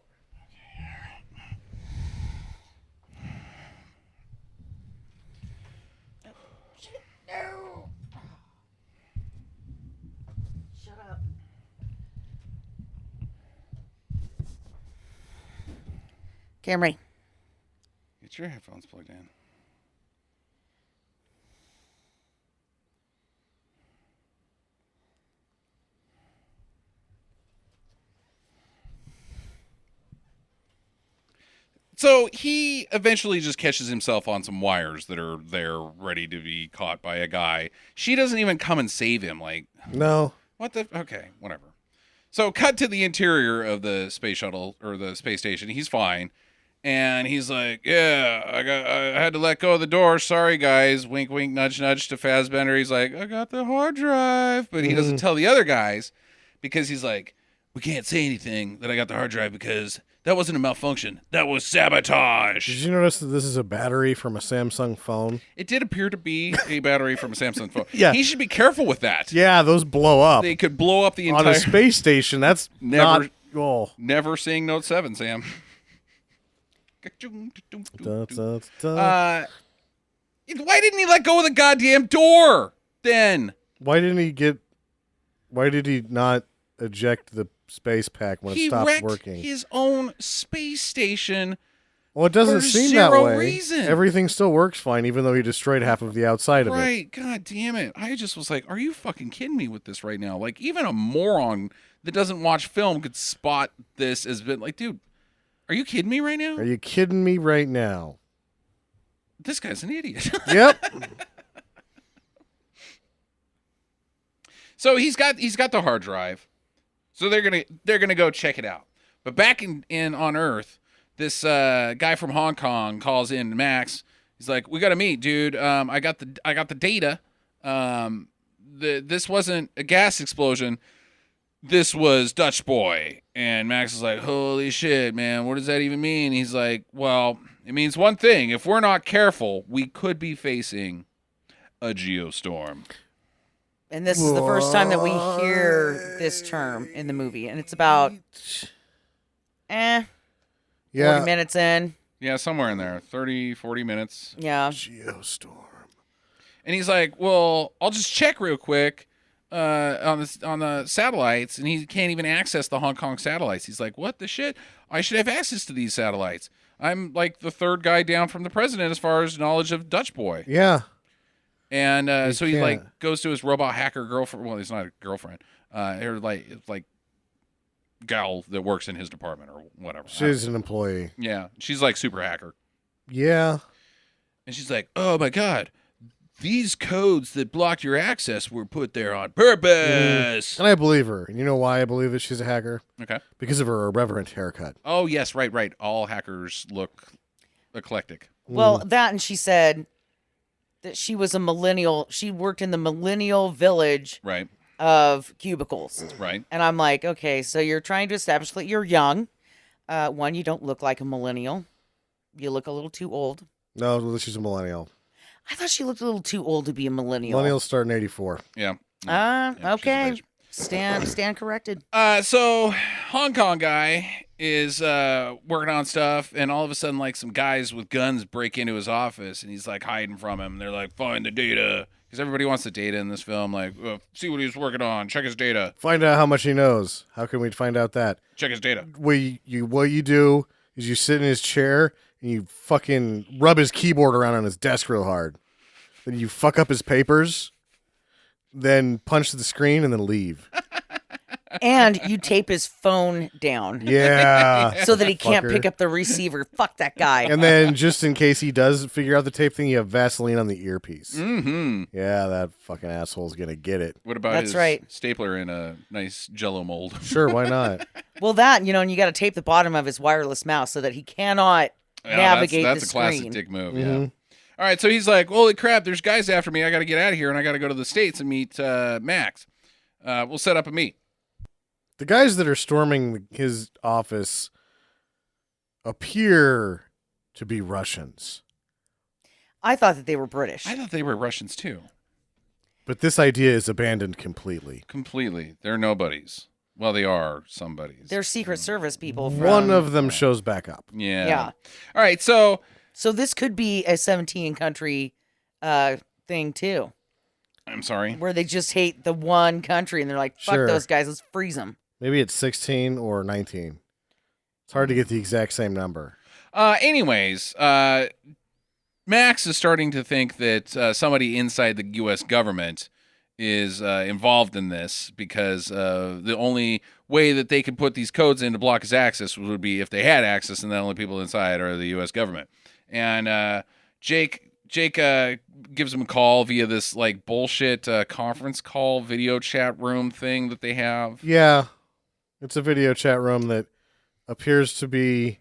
Oh, shit, no! Shut up. Camry. Get your headphones plugged in. So he eventually just catches himself on some wires that are there ready to be caught by a guy. She doesn't even come and save him. Like, No. what the? Okay, whatever. So cut to the interior of the space shuttle or the space station. He's fine. And he's like, yeah, I had to let go of the door. Sorry, guys. Wink, wink, nudge, nudge to Fassbender. He's like, I got the hard drive. But he doesn't tell the other guys because he's like, we can't say anything that I got the hard drive because that wasn't a malfunction. That was sabotage. Did you notice that this is a battery from a Samsung phone? It did appear to be a battery from a Samsung phone. Yeah. He should be careful with that. Yeah, those blow up. They could blow up the On entire... a space station, that's Never- not... Oh. Never seeing Note 7, Sam. Da, da, da. Why didn't he let go of the goddamn door then? Why did he not eject the space pack when He it stopped wrecked working? his own space station. Well, it doesn't for seem that zero way. reason. Everything still works fine, even though he destroyed half of the outside of it. Right. God damn it. I just was like, are you fucking kidding me with this right now? Like, even a moron that doesn't watch film could spot this as been like, dude, are you kidding me right now? Are you kidding me right now? This guy's an idiot. Yep. So he's got the hard drive. So they're gonna go check it out. But back in on Earth, this guy from Hong Kong calls in Max. He's like, "We gotta meet, dude. I got the data. This wasn't a gas explosion. This was Dutch Boy." And Max is like, "Holy shit, man! What does that even mean?" He's like, "Well, it means one thing. If we're not careful, we could be facing a geostorm." And this is the first time that we hear this term in the movie. And it's about 40 Yeah. minutes in. Yeah, somewhere in there, 30, 40 minutes. Yeah. Geostorm. And he's like, "Well, I'll just check real quick on the satellites." And he can't even access the Hong Kong satellites. He's like, "What the shit? I should have access to these satellites. I'm like the third guy down from the president as far as knowledge of Dutch Boy." Yeah. And so he can't. like goes to his robot hacker girlfriend. Well, he's not a girlfriend. Or like gal that works in his department or whatever. She's an employee. Yeah, she's like super hacker. Yeah. And she's like, "Oh my god, these codes that blocked your access were put there on purpose." And I believe her. And you know why I believe that she's a hacker? Okay. Because of her irreverent haircut. Oh yes, right. All hackers look eclectic. Well, that and she said that she was a millennial. She worked in the millennial village Right. of cubicles. Right. And I'm like, okay, so you're trying to establish that you're young. One, you don't look like a millennial. You look a little too old. No, she's a millennial. I thought she looked a little too old to be a millennial. Millennials start in 84. Yeah. Yeah, she's Okay. of age. Stand corrected. So Hong Kong guy is working on stuff, and all of a sudden, like some guys with guns break into his office, and he's like hiding from him. They're like, "Find the data," because everybody wants the data in this film. Like, see what he's working on. Check his data. Find out how much he knows. How can we find out that? Check his data. What you do is you sit in his chair and you fucking rub his keyboard around on his desk real hard. Then you fuck up his papers, then punch the screen and then leave. And you tape his phone down Yeah. so that he can't Fucker. pick up the receiver. Fuck that guy. And then just in case he does figure out the tape thing, you have Vaseline on the earpiece. Mm-hmm. Yeah, that fucking asshole's gonna get it. What about That's his right. stapler in a nice Jello mold? Sure, why not? Well, that, and you got to tape the bottom of his wireless mouse so that he cannot navigate that's the a classic screen. dick move. Mhm. Yeah. All right, so he's like, "Holy crap! There's guys after me. I got to get out of here, and I got to go to the States and meet Max. We'll set up a meet." The guys that are storming his office appear to be Russians. I thought that they were British. I thought they were Russians too. But this idea is abandoned completely. Completely, they're nobodies. Well, they are somebodies. They're Secret Service people. From, One of them shows back up. Yeah. Yeah. All right, so So this could be a 17 country thing too, I'm sorry. where they just hate the one country and they're like, "Fuck Sure. those guys, let's freeze them." Maybe it's 16 or 19. It's hard to get the exact same number. Anyways, Max is starting to think that somebody inside the U.S. government is involved in this because the only way that they could put these codes in to block his access would be if they had access, and the only people inside are the U.S. government. And Jake gives him a call via this like bullshit conference call video chat room thing that they have. Yeah. It's a video chat room that appears to be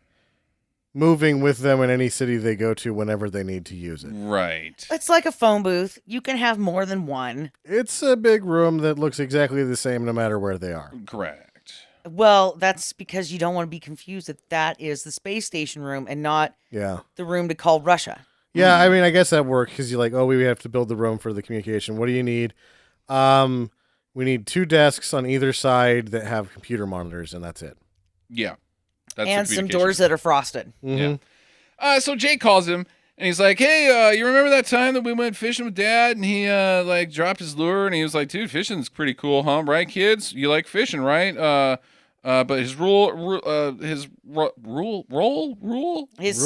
moving with them in any city they go to whenever they need to use it. Right. It's like a phone booth. You can have more than one. It's a big room that looks exactly the same no matter where they are. Correct. Well, that's because you don't want to be confused that is the space station room and not Yeah. the room to call Russia. Yeah, I mean, I guess that works because you're like, oh, we have to build the room for the communication. What do you need? We need 2 desks on either side that have computer monitors, and that's it. Yeah. That's the And some communication. doors that are frosted. Mhm. Yeah. So Jake calls him and he's like, "Hey, you remember that time that we went fishing with Dad and he like dropped his lure and he was like, dude, fishing's pretty cool, huh? Right, kids? You like fishing, right? But his His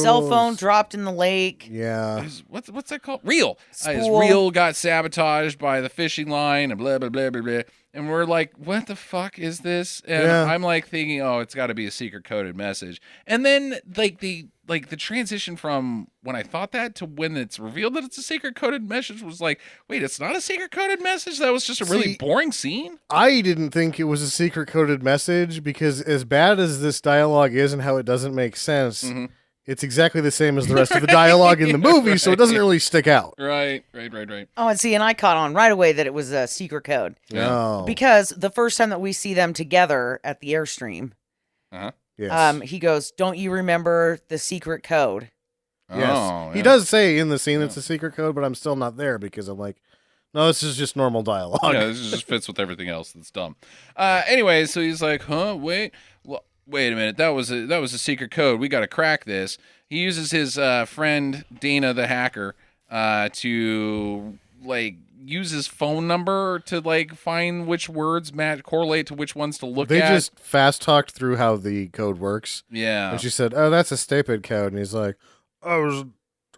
cell phone Rules. dropped in the lake. Yeah. what's that called? Reel. His Spool. reel got sabotaged by the fishing line and blah blah blah blah blah. And we're like, what the fuck is this? And Yeah. I'm like thinking, oh, it's got to be a secret coded message. And then like the transition from when I thought that to when it's revealed that it's a secret coded message was like, wait, it's not a secret coded message? That was just a really See, boring scene? I didn't think it was a secret coded message because as bad as this dialogue is and how it doesn't make sense, Mhm. it's exactly the same as the rest of the dialogue in the movie, so it doesn't really stick out. Right. Oh, and see, and I caught on right away that it was a secret code. No. Because the first time that we see them together at the Airstream, Yes. he goes, "Don't you remember the secret code?" Yes. Oh, He yeah. does say in the scene it's a secret code, but I'm still not there because I'm like, no, this is just normal dialogue. Yeah, this just fits with everything else that's dumb. Anyway, so he's like, "Huh? Wait a minute. That was a secret code. We got to crack this." He uses his friend Dana the hacker to like use his phone number to like find which words correlate to which ones to look They at. just fast talked through how the code works. Yeah. And she said, oh, that's a stupid code. And he's like, I was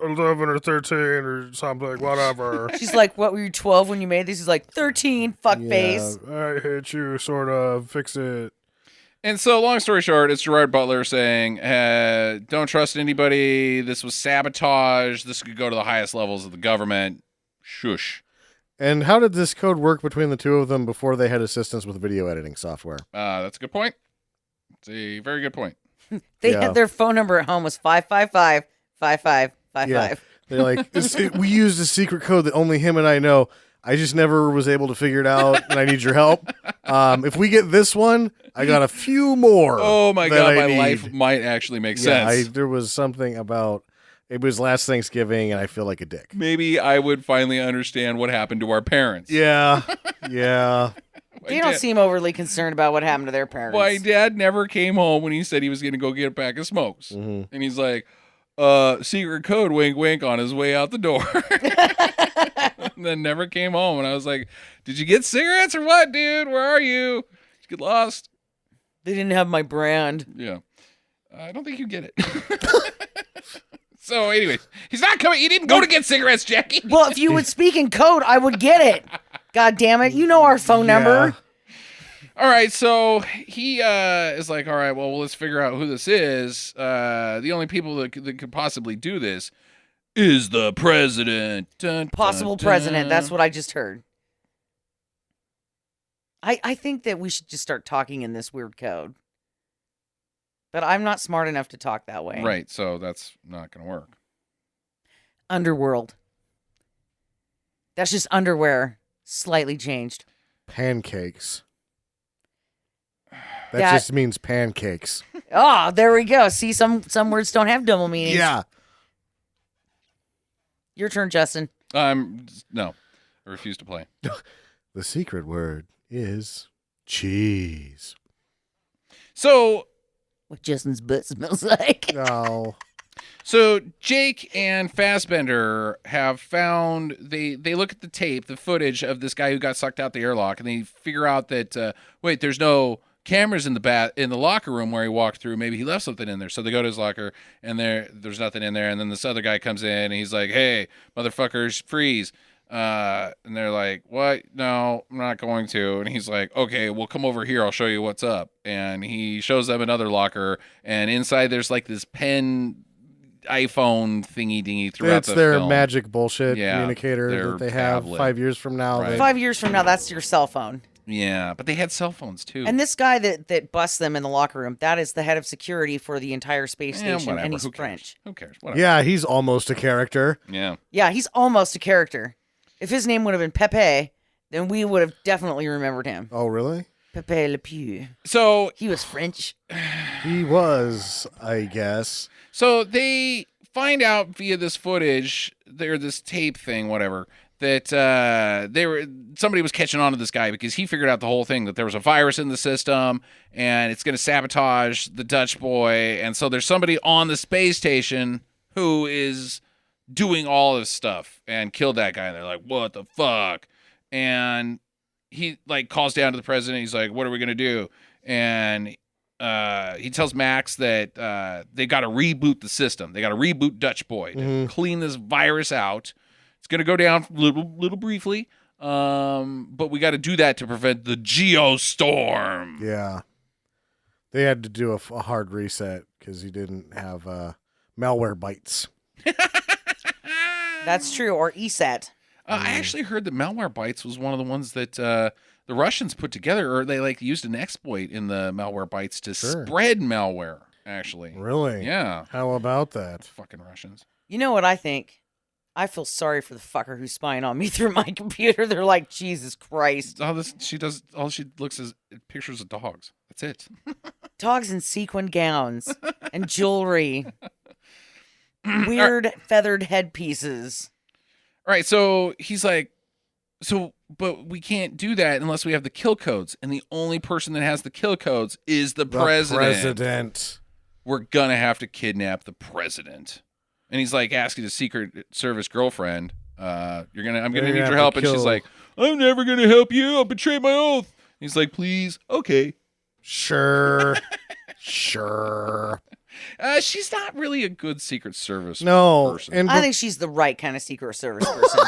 11 or 13 or something, whatever. She's like, "What were you 12 when you made this?" He's like, 13, fuckface. I hate you, sort of. Fix it. And so, long story short, it's Gerard Butler saying, "Don't trust anybody. This was sabotage. This could go to the highest levels of the government. Shush." And how did this code work between the two of them before they had assistance with video editing software? That's a good point. It's a very good point. They Yeah. had their phone number at home was 555-5555. Yeah. They're like, we used a secret code that only him and I know. I just never was able to figure it out, and I need your help. If we get this one, I got a few more. Oh my that god, I my need. life might actually make Yeah, sense. there was something about it was last Thanksgiving, and I feel like a dick. Maybe I would finally understand what happened to our parents. Yeah, yeah. They don't seem overly concerned about what happened to their parents. My dad never came home when he said he was going to go get a pack of smokes. Mm-hmm. And he's like, secret code, wink, wink, on his way out the door. And then never came home. And I was like, did you get cigarettes or what, dude? Where are you? Did you get lost? They didn't have my brand. Yeah. I don't think you get it. So, anyways, he's not coming. You didn't go to get cigarettes, Jackie. Well, if you would speak in code, I would get it. God damn it. You know our phone number. All right, so he is like, all right, well, let's figure out who this is. The only people that could possibly do this is the president. Dun, Possible dun, president. dun. That's what I just heard. I think that we should just start talking in this weird code. But I'm not smart enough to talk that way. Right, so that's not going to work. Underworld. That's just underwear, slightly changed. Pancakes. That That- just means pancakes. Oh, there we go. See, some words don't have double meanings. Yeah. Your turn, Justin. No, I refuse to play. The secret word is cheese. So What Justin's butt smells like. No. So Jake and Fassbender have found they look at the tape, the footage of this guy who got sucked out the airlock, and they figure out that wait, there's no cameras in the locker room where he walked through. Maybe he left something in there. So they go to his locker, and there's nothing in there. And then this other guy comes in, and he's like, "Hey, motherfuckers, freeze!" And they're like, "What? No, I'm not going to." And he's like, "Okay, well, come over here. I'll show you what's up." And he shows them another locker, and inside there's like this pen iPhone thingy dingy throughout It's the their film. magic bullshit Yeah, communicator their that they have tablet. 5 years from now. Right. 5 years from now, that's your cell phone. Yeah, but they had cell phones too. And this guy that busts them in the locker room, that is the head of security for the entire space Yeah, station, whatever. and he's Who cares? French. Who cares? Whatever. Yeah, he's almost a character. Yeah. Yeah, he's almost a character. If his name would have been Pepe, then we would have definitely remembered him. Oh, really? Pepe Le Pew. So He was French. He was, I guess. So they find out via this footage, this tape thing, whatever, that somebody was catching on to this guy because he figured out the whole thing, that there was a virus in the system and it's going to sabotage the Dutch boy. And so there's somebody on the space station who is doing all this stuff and killed that guy. And they're like, what the fuck? And he like calls down to the president. He's like, what are we going to do? And he tells Max that they got to reboot the system. They got to reboot Dutch Boy to clean this virus out. It's going to go down little briefly, but we got to do that to prevent the Geostorm. Yeah. They had to do a hard reset because he didn't have malware bytes. That's true. Or ESAT. I actually heard that Malwarebytes was one of the ones that the Russians put together, or they like used an exploit in the Malwarebytes to spread malware. Actually, Really? yeah. How about that? Fucking Russians. You know what I think? I feel sorry for the fucker who's spying on me through my computer. They're like, Jesus Christ. All she looks is pictures of dogs. That's it. Dogs in sequin gowns and jewelry. Weird feathered headpieces. All right, so he's like, but we can't do that unless we have the kill codes, and the only person that has the kill codes is the president. We're gonna have to kidnap the president. And he's like asking his Secret Service girlfriend, I'm gonna need your help. And she's like, I'm never gonna help you. I'll betray my oath. He's like, please, okay. Sure. Sure. She's not really a good Secret Service No. person. And I think she's the right kind of Secret Service person.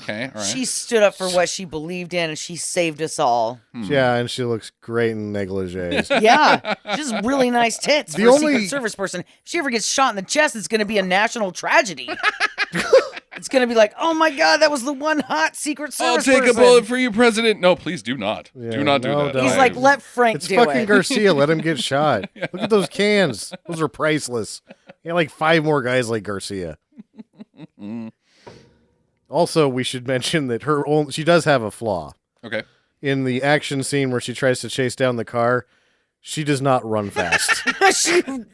Okay, all right. She stood up for what she believed in, and she saved us all. yeah, and she looks great in negligees. Yeah, she's really nice tits for The a only- Secret Service person. If she ever gets shot in the chest, it's going to be a national tragedy. It's going to be like, oh my God, that was the one hot Secret I'll Service take person. a bullet for you, President. No, please do not. Yeah, do not do no, that. don't. He's Right. like, let Frank It's do fucking it. Garcia. Let him get shot. Look at those cans. Those are priceless. You got like 5 more guys like Garcia. Also, we should mention that she does have a flaw. Okay. In the action scene where she tries to chase down the car, she does not run fast.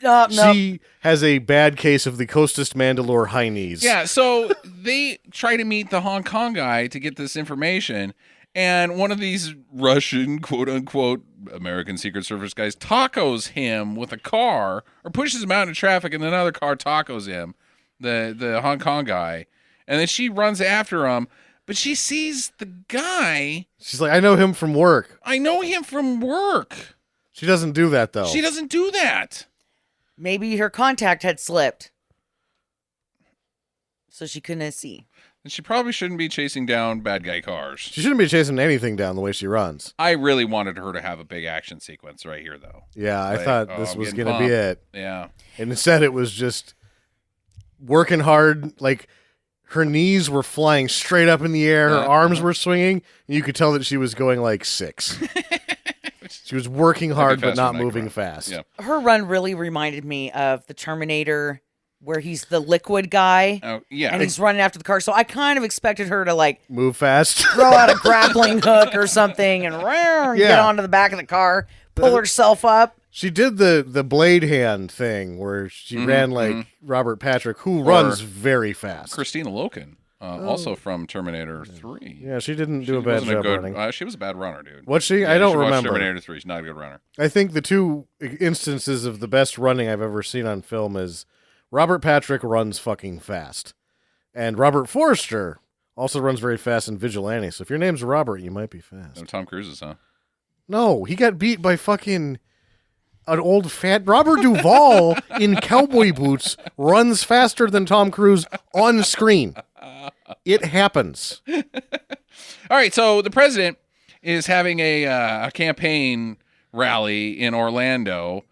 No. She has a bad case of the Costas Mandalore high knees. Yeah, so they try to meet the Hong Kong guy to get this information, and one of these Russian, quote-unquote, American Secret Service guys tacos him with a car, or pushes him out into traffic, and another car tacos him, the Hong Kong guy. And then she runs after him, but she sees the guy. She's like, I know him from work. I know him from work. She doesn't do that, though. She doesn't do that. Maybe her contact had slipped. So she couldn't see. And she probably shouldn't be chasing down bad guy cars. She shouldn't be chasing anything down the way she runs. I really wanted her to have a big action sequence right here, though. Yeah, I Like, thought oh, this I'm was getting going to be pumped. it. Yeah. And instead, it was just working hard. Like, her knees were flying straight up in the air. Her arms were swinging. And you could tell that she was going like 6. She was working hard but faster not than I moving could. fast. Yeah. Her run really reminded me of the Terminator, where he's the liquid guy Oh, yeah. and he's running after the car. So I kind of expected her to like Move fast. throw out a grappling hook or something and get Yeah. onto the back of the car, pull herself up. She did the blade hand thing where she ran like Robert Patrick, who runs very fast. Christina Loken, also from Terminator 3. Yeah, she didn't do a bad wasn't job good, running. She was a bad runner, dude. Was she? Yeah, I you don't should watch remember. Terminator 3. She's not a good runner. I think the two instances of the best running I've ever seen on film is Robert Patrick runs fucking fast, and Robert Forster also runs very fast in Vigilante. So if your name's Robert, you might be fast. No, Tom Cruise's, huh? No, he got beat by fucking an old fat Robert Duvall in cowboy boots runs faster than Tom Cruise on screen. It happens. All right, so the president is having a campaign rally in Orlando.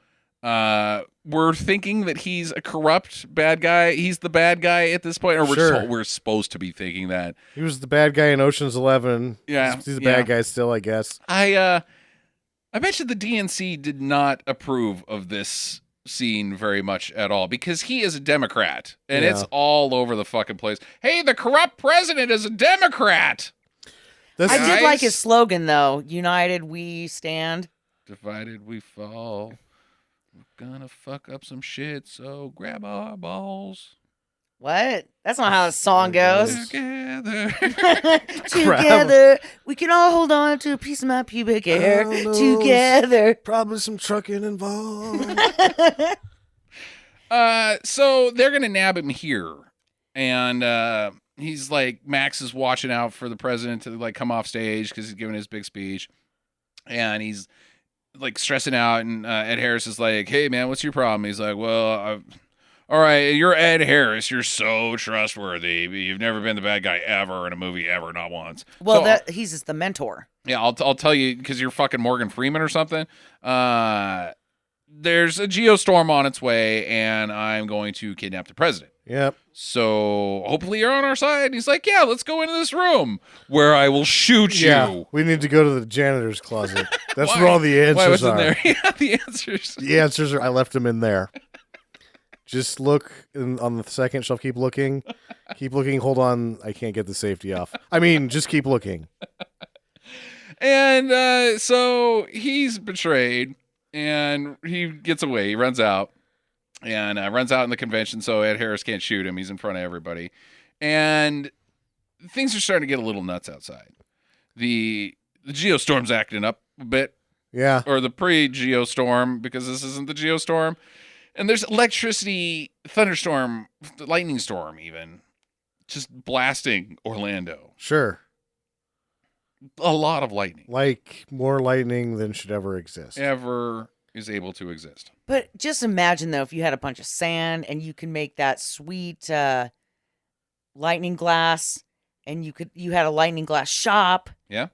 We're thinking that he's a corrupt bad guy. He's the bad guy at this point, or Sure. we're supposed to be thinking that. He was the bad guy in Ocean's 11. Yeah, He's the yeah. bad guy still, I guess. I mentioned the DNC did not approve of this scene very much at all because he is a Democrat and it's Yeah. all over the fucking place. Hey, the corrupt president is a Democrat. That's, I did Guys. like his slogan though: "United we stand." Divided we fall. We're gonna fuck up some shit, so grab our balls What? That's not how the song goes. together. Together, we can all hold on to a piece of my pubic hair. Oh, no. Together. probably some trucking involved. So they're gonna nab him here, and he's like, Max is watching out for the president to like come off stage because he's giving his big speech, and he's like stressing out, and Ed Harris is like, "Hey man, what's your problem?" He's like, "Well, all right, you're Ed Harris. You're so trustworthy. You've never been the bad guy ever in a movie ever, not once." Well, So, he's just the mentor. yeah, I'll tell you because you're fucking Morgan Freeman or something. There's a geostorm on its way, and I'm going to kidnap the president. Yep. So hopefully you're on our side. And he's like, "Yeah, let's go into this room where I will shoot you." Yeah. We need to go to the janitor's closet. That's Why? where all the answers Why was are. in there? Yeah, the answers. The answers are, I left them in there. Just look on the second shelf. Keep looking. Keep looking. Hold on. I can't get the safety off. I mean, just keep looking. And so he's betrayed, and he gets away. He runs out, and runs out in the convention, so Ed Harris can't shoot him. He's in front of everybody. And things are starting to get a little nuts outside. The Geostorm's acting up a bit, Yeah. or the pre-Geostorm, because this isn't the Geostorm. And there's electricity, thunderstorm, lightning storm even, just blasting Orlando. Sure. A lot of lightning. Like more lightning than should ever exist. Ever is able to exist. But just imagine though, if you had a bunch of sand and you can make that sweet lightning glass, and you had a lightning glass shop. Yeah.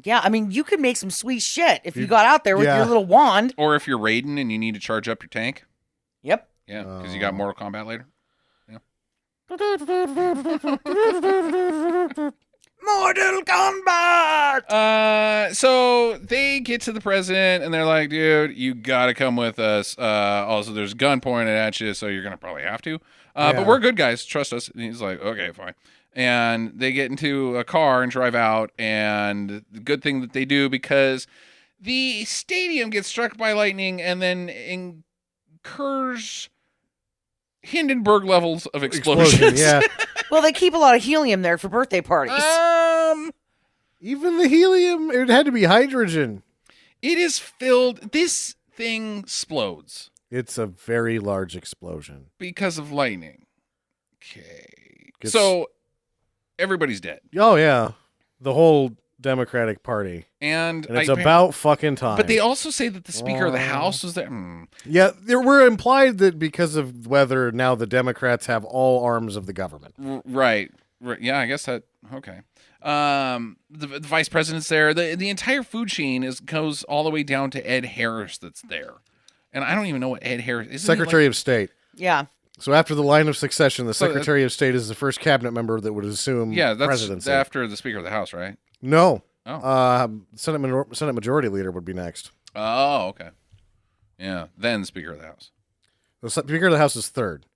Yeah, I mean, you could make some sweet shit if you got out there with Yeah. your little wand. Or if you're raiding and you need to charge up your tank. Yep. Yeah, because you got Mortal Kombat later. Mortal Kombat! So they get to the president and they're like, "Dude, you gotta come with us. Also, there's a gun pointed at you, so you're gonna probably have to. Yeah. But we're good guys. Trust us." And he's like, "Okay, fine." And they get into a car and drive out. And the good thing that they do, because the stadium gets struck by lightning and then incurs Hindenburg levels of explosions. Yeah. Well, they keep a lot of helium there for birthday parties. Even the helium, it had to be hydrogen. It is filled. This thing explodes It's a very large explosion. because of lightning. Okay. Gets- So everybody's dead. Oh, yeah. The whole Democratic Party. And And it's about fucking time. But they also say that the Speaker of the House was there. Yeah, there were implied that because of whether now the Democrats have all arms of the government. Right. Yeah, I guess that. Okay. The vice president's there. The entire food chain goes all the way down to Ed Harris that's there. And I don't even know what Ed Harris is. Secretary of State. Yeah. So after the line of succession, the So, Secretary of State is the first cabinet member that would assume Yeah, that's presidency. after the Speaker of the House, right? No, Senate Majority Leader would be next. Oh, okay. Yeah. Then Speaker of the House. The Speaker of the House is third.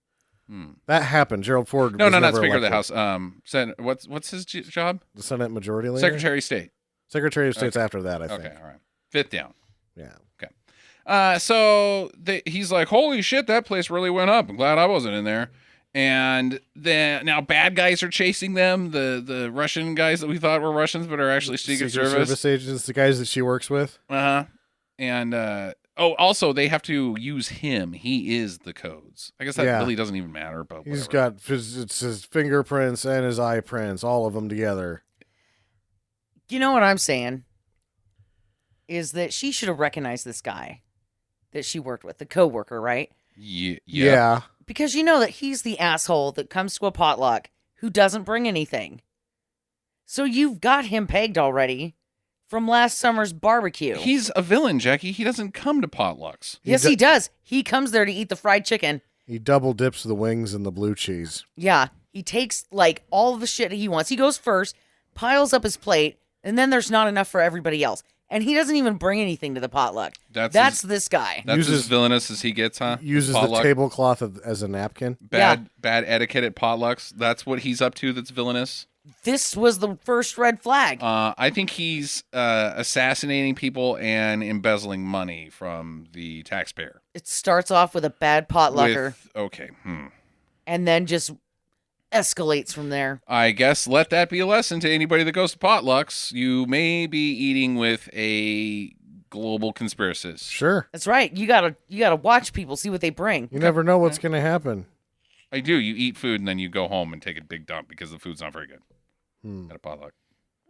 That happened. Gerald Ford. No, was not never Speaker of the elected. House. What's his job? The Senate Majority Leader. Secretary of State. Secretary of State's after that, I think. Okay, all right. Fifth down. Yeah. So he's like, holy shit, that place really went up. I'm glad I wasn't in there. And then now bad guys are chasing them. The Russian guys that we thought were Russians but are actually Secret Service. Agents, the guys that she works with. And also they have to use him. He is the codes. I guess that really doesn't even matter. But he's whatever. got it's his fingerprints and his eye prints, all of them together. You know what I'm saying? Is that she should have recognized this guy that she worked with, the coworker, right? Yeah. Because you know that he's the asshole that comes to a potluck who doesn't bring anything. So you've got him pegged already from last summer's barbecue. He's a villain, Jackie. He doesn't come to potlucks. Yes, he does. He comes there to eat the fried chicken. He double dips the wings in the blue cheese. Yeah. He takes like all the shit he wants. He goes first, piles up his plate, and then there's not enough for everybody else. And he doesn't even bring anything to the potluck. That's this guy. That's as villainous as he gets, huh? Uses the tablecloth as a napkin. Bad etiquette at potlucks. That's what he's up to that's villainous. This was the first red flag. I think he's assassinating people and embezzling money from the taxpayer. It starts off with a bad potlucker. Okay. And then just escalates from there. I guess let that be a lesson to anybody that goes to potlucks. You may be eating with a global conspiracist. Sure. That's right. You gotta watch people, see what they bring. You never know what's going to happen. I do. You eat food and then you go home and take a big dump because the food's not very good at a potluck.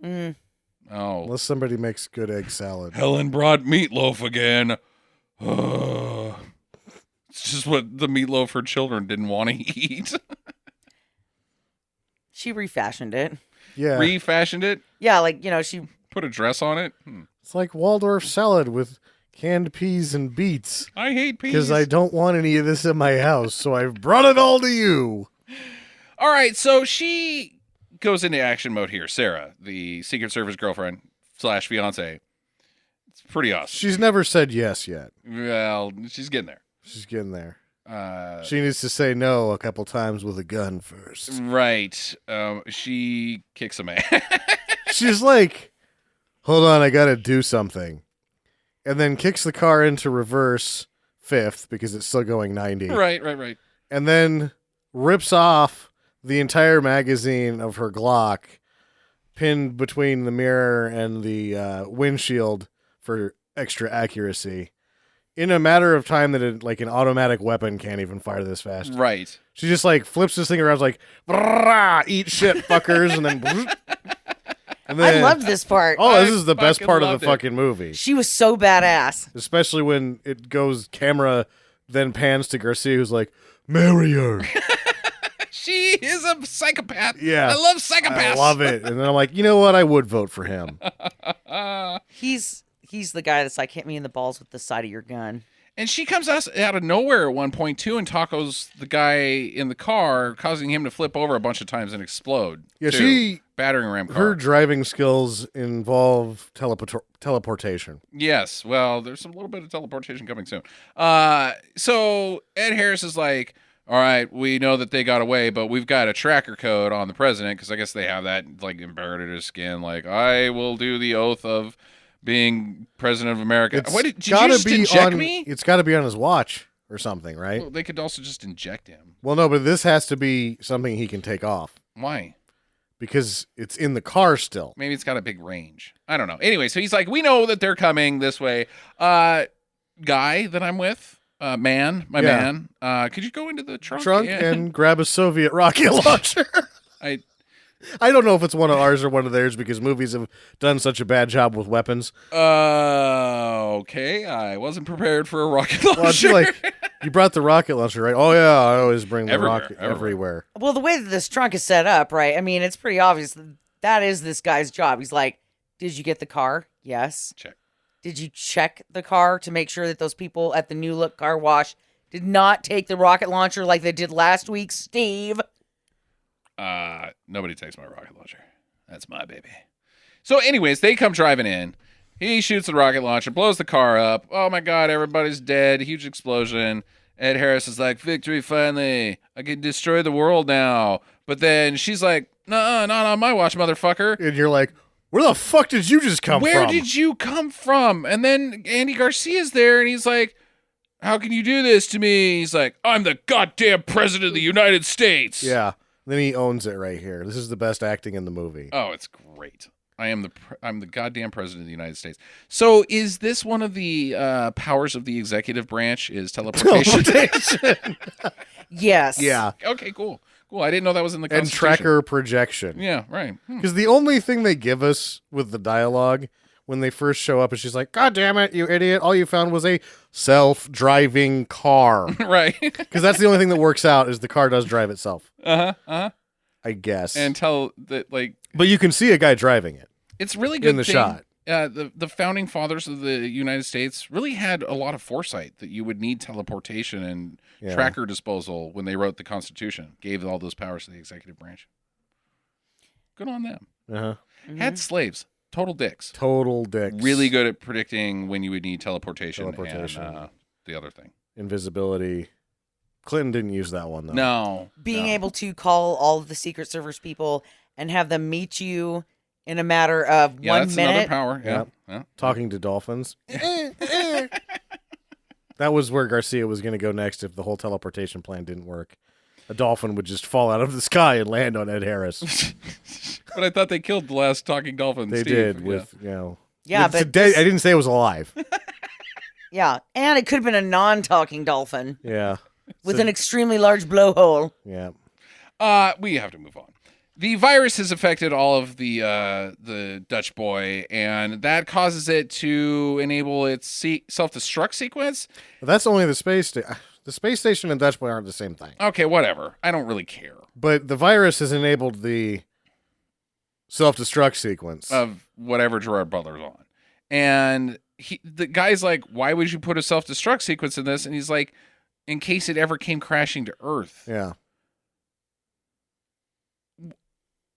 Oh. Unless somebody makes good egg salad. Helen brought meatloaf again. It's just what the meatloaf her children didn't want to eat. She refashioned it. Yeah. Refashioned it? Yeah, like, she put a dress on it. It's like Waldorf salad with canned peas and beets. I hate peas. Because I don't want any of this in my house, so I've brought it all to you. All right, so she goes into action mode here. Sarah, the Secret Service girlfriend / fiance. It's pretty awesome. She's never said yes yet. Well, she's getting there. She's getting there. She needs to say no a couple times with a gun first. Right. She kicks him ass. She's like, hold on, I gotta do something. And then kicks the car into reverse fifth because it's still going 90. Right. And then rips off the entire magazine of her Glock pinned between the mirror and the windshield for extra accuracy. In a matter of time that an automatic weapon can't even fire this fast. Right. She just flips this thing around, like, eat shit, fuckers, and then. And then I loved this part. Oh, this is the best part of the it. fucking movie. She was so badass. Especially when it goes camera, then pans to Garcia, who's like, marry her. She is a psychopath. Yeah. I love psychopaths. I love it. And then I'm like, you know what? I would vote for him. He's the guy that's like, hit me in the balls with the side of your gun. And she comes out of nowhere at one point, too, and tacos the guy in the car, causing him to flip over a bunch of times and explode. Yeah, too. Battering ram car. Her driving skills involve teleportation. Yes. Well, there's a little bit of teleportation coming soon. So Ed Harris is like, all right, we know that they got away, but we've got a tracker code on the president, because I guess they have that embedded in his skin. Like, I will do the oath of being president of America. Did you just inject me? It's got to be on his watch or something, right? Well, they could also just inject him. Well, no, but this has to be something he can take off. Why? Because it's in the car still. Maybe it's got a big range. I don't know. Anyway, so he's like, we know that they're coming this way. Guy that I'm with, man, could you go into the trunk? And grab a Soviet rocket launcher? I don't know if it's one of ours or one of theirs because movies have done such a bad job with weapons. Okay. I wasn't prepared for a rocket launcher. Well, you brought the rocket launcher, right? Oh, yeah, I always bring the rocket everywhere. Well, the way that this trunk is set up, right? I mean, it's pretty obvious that is this guy's job. He's like, did you get the car? Yes. Check. Did you check the car to make sure that those people at the New Look Car Wash did not take the rocket launcher like they did last week, Steve? Nobody takes my rocket launcher. That's my baby. So, anyways, they come driving in. He shoots the rocket launcher, blows the car up. Oh my God, everybody's dead. Huge explosion. Ed Harris is like, victory finally. I can destroy the world now. But then she's like, no, not on my watch, motherfucker. And you're like, where the fuck did you just come from? Where did you come from? And then Andy Garcia's there, and he's like, how can you do this to me? He's like, I'm the goddamn president of the United States. Yeah. Then he owns it right here. This is the best acting in the movie. Oh, it's great. I'm the goddamn president of the United States. So is this one of the powers of the executive branch is teleportation? Yes. Yeah. Okay, cool. I didn't know that was in the And Constitution. tracker projection. Yeah, right. Because the only thing they give us with the dialogue when they first show up is she's like, God damn it, you idiot. All you found was a self-driving car. Right. Because that's the only thing that works out is the car does drive itself. I guess. And tell that, like, but you can see a guy driving it. it's really good in the thing, shot. The founding fathers of the United States really had a lot of foresight that you would need teleportation and tracker disposal when they wrote the Constitution. Gave all those powers to the executive branch. Good on them. Uh-huh. Had slaves. Total dicks. Total dicks. Really good at predicting when you would need teleportation. And the other thing. Invisibility. Clinton didn't use that one, though. No. Being able to call all of the Secret Service people and have them meet you in a matter of 1 that's minute. another power. Yep. Yeah. Talking to dolphins. That was where Garcia was going to go next if the whole teleportation plan didn't work. A dolphin would just fall out of the sky and land on Ed Harris. But I thought they killed the last talking dolphin. They Steve. did Yeah. with, you know. Yeah, it's but a dead, I didn't say it was alive. Yeah, and it could have been a non-talking dolphin Yeah. with an extremely large blowhole. Yeah. We have to move on. The virus has affected all of the Dutch boy, and that causes it to enable its self-destruct sequence. But that's only the space station. The space station and Dutch Boy aren't the same thing. Okay, whatever. I don't really care. But the virus has enabled the self-destruct sequence. Of whatever Gerard Butler's on. And the guy's like, why would you put a self-destruct sequence in this? And he's like, in case it ever came crashing to Earth. Yeah.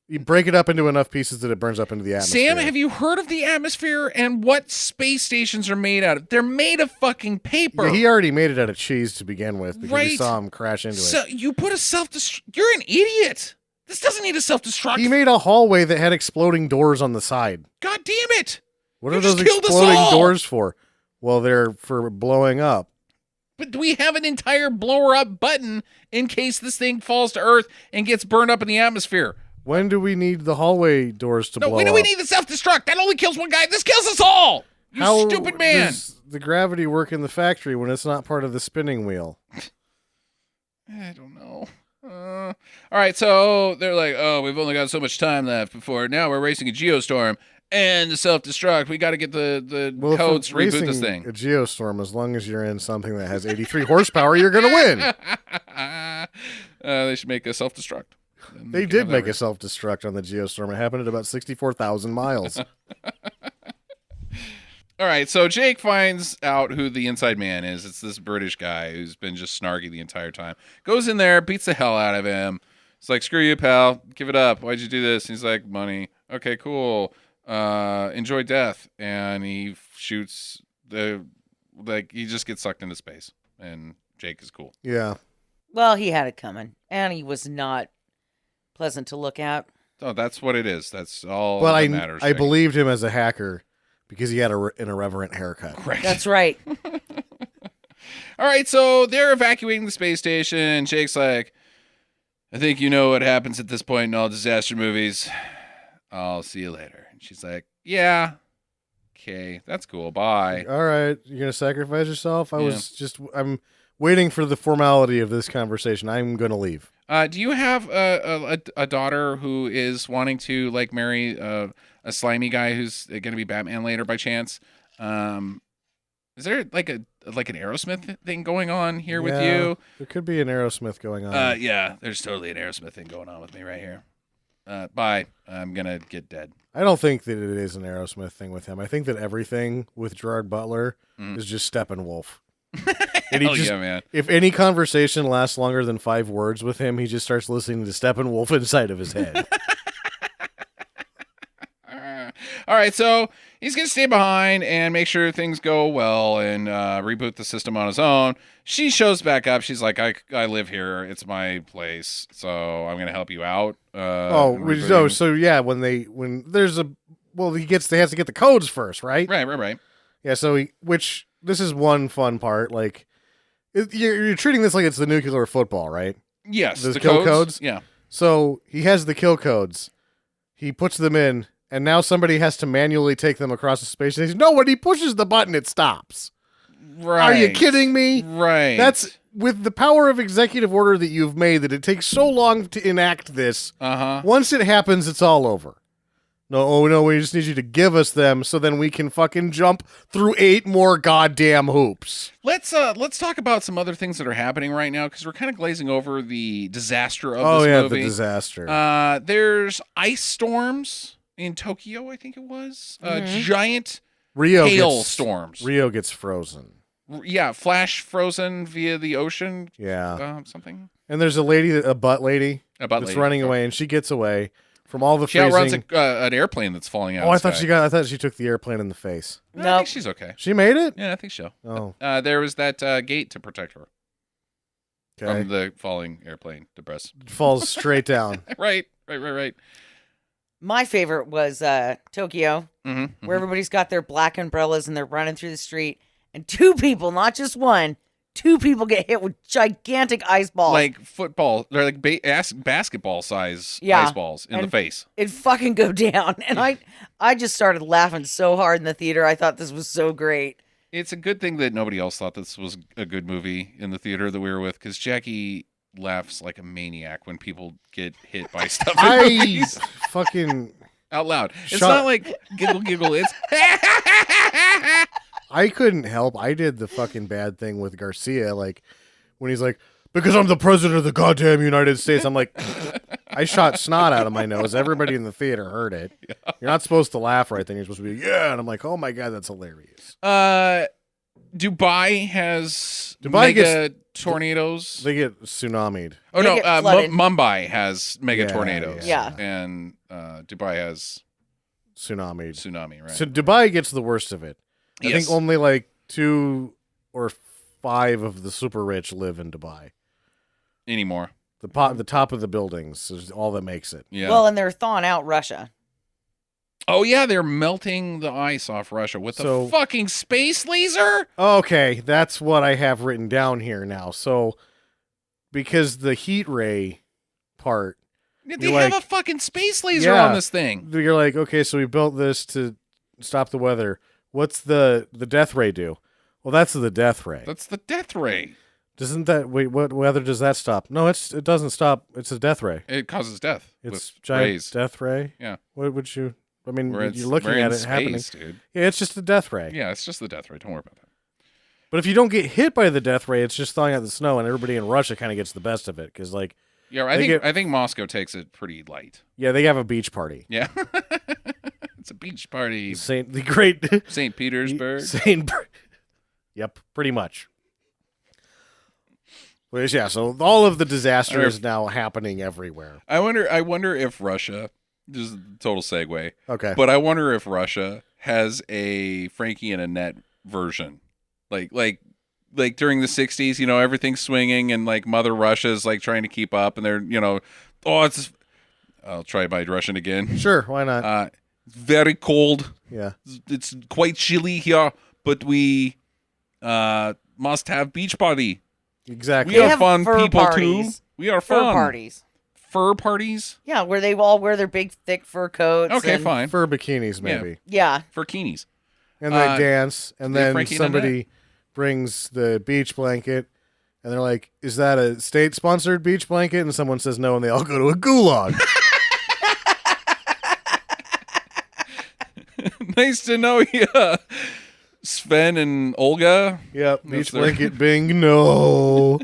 You break it up into enough pieces that it burns up into the atmosphere. Sam, have you heard of the atmosphere and what space stations are made out of? They're made of fucking paper. Yeah, he already made it out of cheese to begin with because he Right. saw him crash into So it. you put a self-destruct... You're an idiot. This doesn't need a self-destruct. He made a hallway that had exploding doors on the side. God damn it. What You are those just killed us exploding all. doors for? Well, they're for blowing up. But we have an entire blower-up button in case this thing falls to Earth and gets burned up in the atmosphere. When do we need the hallway doors to No, blow when do up? we need the self-destruct? That only kills one guy. This kills us all. You How stupid man. does the gravity work in the factory when it's not part of the spinning wheel? I don't know. All right, so they're like, oh, we've only got so much time left before now we're racing a Geostorm and the self-destruct. We got to get the Well, codes if to we're reboot this racing thing. a Geostorm, as long as you're in something that has 83 horsepower, you're going to win. They should make a self-destruct. Then They we can did have make that a self-destruct on the Geostorm. It happened at about 64,000 miles. All right, so Jake finds out who the inside man is. It's this British guy who's been just snarky the entire time. Goes in there, beats the hell out of him. It's like, screw you, pal. Give it up. Why'd you do this? And he's like, money. Okay, cool. Enjoy death. And he shoots he just gets sucked into space. And Jake is cool. Yeah. Well, he had it coming, and he was not pleasant to look at. Oh, that's what it is. That's all But that matters. I Jake. believed him as a hacker because he had an irreverent haircut. Right. That's right. All right, so they're evacuating the space station, and Jake's like, I think you know what happens at this point in all disaster movies. I'll see you later. And she's like, yeah. Okay, that's cool. Bye. All right, you're going to sacrifice yourself? Yeah. I'm waiting for the formality of this conversation. I'm going to leave. Do you have a daughter who is wanting to like marry a slimy guy who's going to be Batman later by chance? Is there like an Aerosmith thing going on here with Yeah, you? There could be an Aerosmith going on. Yeah, there's totally an Aerosmith thing going on with me right here. Bye. I'm gonna get dead. I don't think that it is an Aerosmith thing with him. I think that everything with Gerard Butler is just Steppenwolf. And Hell yeah, man. If any conversation lasts longer than 5 words with him, he just starts listening to Steppenwolf inside of his head. All right, so he's going to stay behind and make sure things go well and reboot the system on his own. She shows back up. She's like, I live here. It's my place, so I'm going to help you out. So when there's he has to get the codes first, right? Right. Yeah, so this is one fun part. Like, you're treating this like it's the nuclear football, right? Yes, the kill codes. Yeah. So he has the kill codes. He puts them in, and now somebody has to manually take them across the space station. No, when he pushes the button, it stops. Right. Are you kidding me? Right. That's with the power of executive order that you've made that it takes so long to enact this. Once it happens, it's all over. No, we just need you to give us them so then we can fucking jump through 8 more goddamn hoops. Let's talk about some other things that are happening right now because we're kind of glazing over the disaster of this movie. The disaster. There's ice storms in Tokyo, I think it was. Giant hail storms. Rio gets frozen. Yeah, flash frozen via the ocean. Yeah. Something. And there's a butt lady that's running away, and she gets away from all the freezing. She outruns an airplane that's falling out. I thought she took the airplane in the face. No, I think she's okay. She made it? Yeah, I think so. Oh. There was that gate to protect her from the falling airplane debris. It falls straight down. Right. My favorite was Tokyo, where everybody's got their black umbrellas and they're running through the street, and 2 people, not just one, 2 people get hit with gigantic ice balls. Like football, they're like basketball size ice balls in the face. It fucking go down. And I just started laughing so hard in the theater. I thought this was so great. It's a good thing that nobody else thought this was a good movie in the theater that we were with, because Jackie laughs like a maniac when people get hit by stuff in movies. Fucking... Out loud. It's not like giggle. It's... I couldn't help. I did the fucking bad thing with Garcia, like when he's like, because I'm the president of the goddamn United States. I'm like, I shot snot out of my nose. Everybody in the theater heard it. Yeah. You're not supposed to laugh right then. You're supposed to be, yeah. And I'm like, oh my God, that's hilarious. Dubai has mega tornadoes. They get tsunamied. Oh, they no. get Mumbai has mega tornadoes. Yeah. And Dubai has tsunami, right? So Dubai gets the worst of it. I Yes. think only like 2 or 5 of the super rich live in Dubai. Anymore. The top of the buildings is all that makes it. Yeah. Well, and they're thawing out Russia. Oh, yeah, they're melting the ice off Russia with the fucking space laser? Okay, that's what I have written down here now. So, because the heat ray part... They have a fucking space laser on this thing. You're like, okay, so we built this to stop the weather. What's the death ray do? Well, that's the death ray. That's the death ray. Doesn't that... Wait, what weather does that stop? No, it doesn't stop. It's a death ray. It causes death. It's with giant rays. death ray? Yeah. What would you... I mean, We're you're looking in at it space, happening. Dude. Yeah, it's just a death ray. Yeah, it's just the death ray. Don't worry about that. But if you don't get hit by the death ray, it's just thawing out the snow, and everybody in Russia kind of gets the best of it because, like, yeah, I think Moscow takes it pretty light. Yeah, they have a beach party. Yeah, it's a beach party. St. Petersburg. Yep, pretty much. But yeah, so all of the disaster is now happening everywhere. I wonder if Russia. This is a total segue. Okay, but I wonder if Russia has a Frankie and Annette version, like during the 60s, everything's swinging and like Mother Russia's like trying to keep up and they're, I'll try my Russian again. Sure, why not? Very cold. Yeah. It's quite chilly here, but we must have beach party. Exactly. We are fun people parties. too. We are fun. Fur parties. Fur parties? Yeah, where they all wear their big, thick fur coats. Okay, fine. Fur bikinis, maybe. Yeah. Furkinis. And they dance, and then Frankie and somebody brings the beach blanket, and they're like, is that a state-sponsored beach blanket? And someone says no, and they all go to a gulag. Nice to know you. Sven and Olga. Yep, beach blanket bing, no.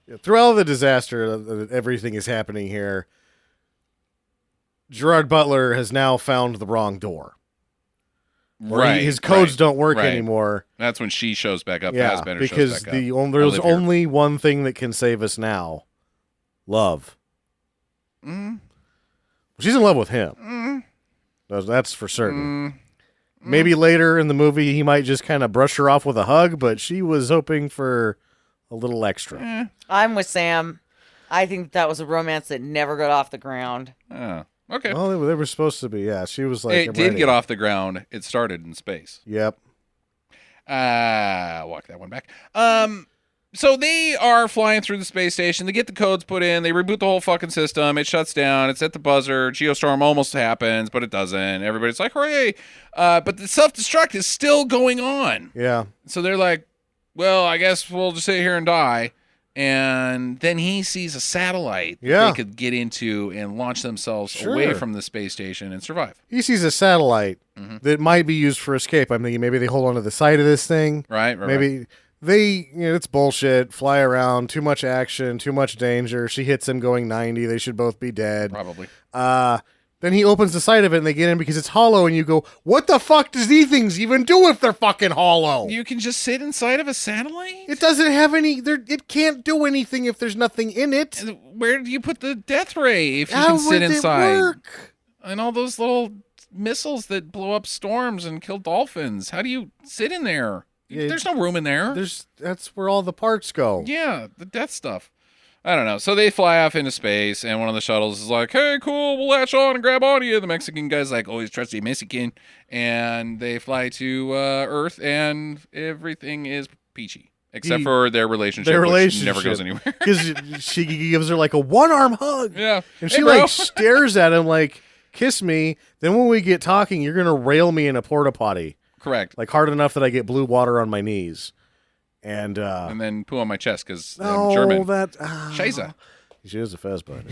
Yeah, through all the disaster that everything is happening here, Gerard Butler has now found the wrong door. Right. His codes don't work anymore. That's when she shows back up. Yeah, because there's only one thing that can save us now. Love. Mm. She's in love with him. Mm. That's for certain. Maybe later in the movie he might just kind of brush her off with a hug, but she was hoping for a little extra. I'm with Sam. I think that was a romance that never got off the ground. Oh, okay. Well, they were supposed to be. Yeah, she was like, It "I'm did ready." get off the ground. It started in space. Yep. Walk that one back. So they are flying through the space station. They get the codes put in. They reboot the whole fucking system. It shuts down. It's at the buzzer. Geostorm almost happens, but it doesn't. Everybody's like, hooray. But the self-destruct is still going on. Yeah. So they're like, well, I guess we'll just sit here and die. And then he sees a satellite that they could get into and launch themselves away from the space station and survive. He sees a satellite that might be used for escape. I'm thinking maybe they hold onto the side of this thing. Right. Maybe they, it's bullshit. Fly around, too much action, too much danger. She hits him going 90. They should both be dead. Probably. Then he opens the side of it and they get in because it's hollow. And you go, what the fuck does these things even do if they're fucking hollow? You can just sit inside of a satellite? It doesn't have any. It can't do anything if there's nothing in it. Where do you put the death ray if you How can sit would inside? it work? And all those little missiles that blow up storms and kill dolphins. How do you sit in there? There's no room in there. That's where all the parts go. Yeah, the death stuff. I don't know. So they fly off into space, and one of the shuttles is like, hey, cool, we'll latch on and grab onto you. The Mexican guy's like, always trusty Mexican. And they fly to Earth, and everything is peachy. Except for their relationship, which never goes anywhere. Because she gives her like a one-arm hug. Yeah. And Hey, she bro. like stares at him like, kiss me. Then when we get talking, you're going to rail me in a porta potty. Correct. Like hard enough that I get blue water on my knees. And then poo on my chest because no, I'm German. Scheiße. She is a fez buddy.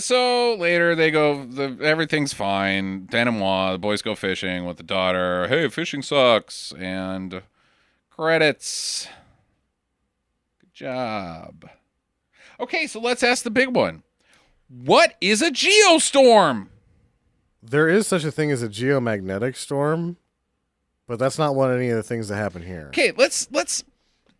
So later they go, everything's fine. Denouement, the boys go fishing with the daughter. Hey, fishing sucks. And credits. Good job. Okay, so let's ask the big one. What is a geostorm? There is such a thing as a geomagnetic storm, but that's not one of any of the things that happen here. Okay, let's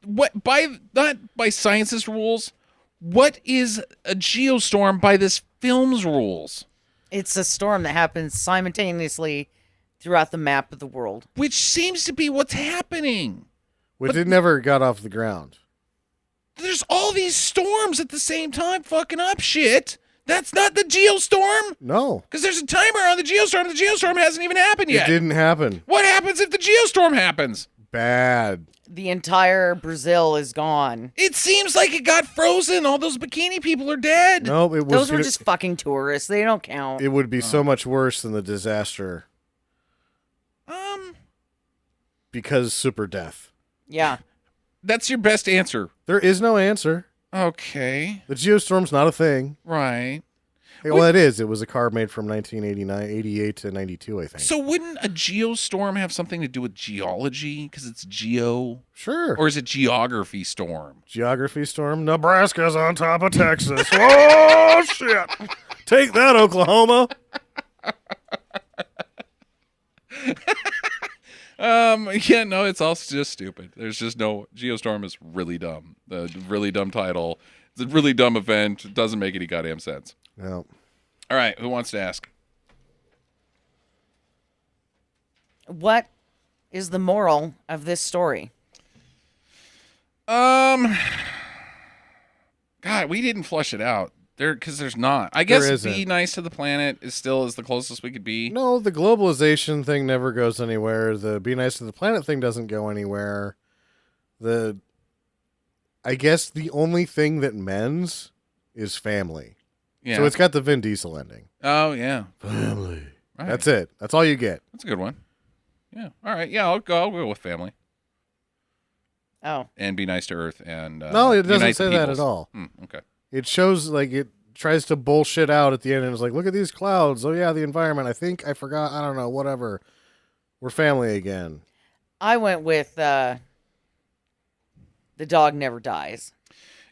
not by science's rules. What is a geostorm by this film's rules? It's a storm that happens simultaneously throughout the map of the world. Which seems to be what's happening. It never got off the ground. There's all these storms at the same time fucking up shit. That's not the geostorm? No. Because there's a timer on the geostorm. The geostorm hasn't even happened yet. It didn't happen. What happens if the geostorm happens? Bad. The entire Brazil is gone. It seems like it got frozen. All those bikini people are dead. No, it was. Those were just fucking tourists. They don't count. It would be so much worse than the disaster. Because super death. Yeah. That's your best answer. There is no answer. Okay. The geostorm's not a thing. Right. Well, it is. It was a car made from 88 to 92, I think. So wouldn't a geostorm have something to do with geology? Because it's geo? Sure. Or is it geography storm? Geography storm. Nebraska's on top of Texas. Oh, shit. Take that, Oklahoma. Yeah, no, it's all just stupid. There's just no Geostorm is really dumb. The really dumb title. It's a really dumb event. It doesn't make any goddamn sense. No. All right, who wants to ask? What is the moral of this story? God, we didn't flush it out. Because there's not. I guess be nice to the planet is the closest we could be. No, the globalization thing never goes anywhere. The be nice to the planet thing doesn't go anywhere. I guess the only thing that mends is family. Yeah. So it's got the Vin Diesel ending. Oh, yeah. Family. Right. That's it. That's all you get. That's a good one. Yeah. All right. Yeah, I'll go with family. Oh. And be nice to Earth and no, it doesn't unite say the that peoples. at all. Okay. It shows like it tries to bullshit out at the end and it's like, look at these clouds. Oh yeah, the environment. I forgot. I don't know. Whatever. We're family again. I went with the dog never dies.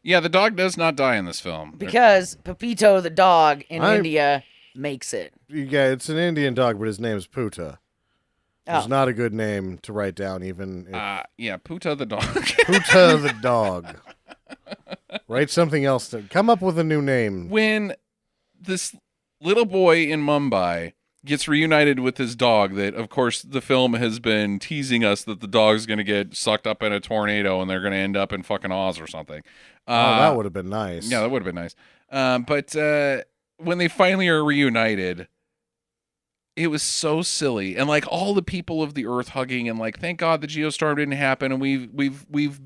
Yeah, the dog does not die in this film. Because Pepito the dog in India makes it. Yeah, it's an Indian dog, but his name's Puta. Oh. It's not a good name to write down, even if yeah, Puta the dog. Puta the dog. Write something else. Come up with a new name. When this little boy in Mumbai gets reunited with his dog that, of course, the film has been teasing us that the dog's going to get sucked up in a tornado and they're going to end up in fucking Oz or something. That would have been nice. Yeah, that would have been nice. But when they finally are reunited, it was so silly. And like all the people of the earth hugging and like, thank God the Geostorm didn't happen and we've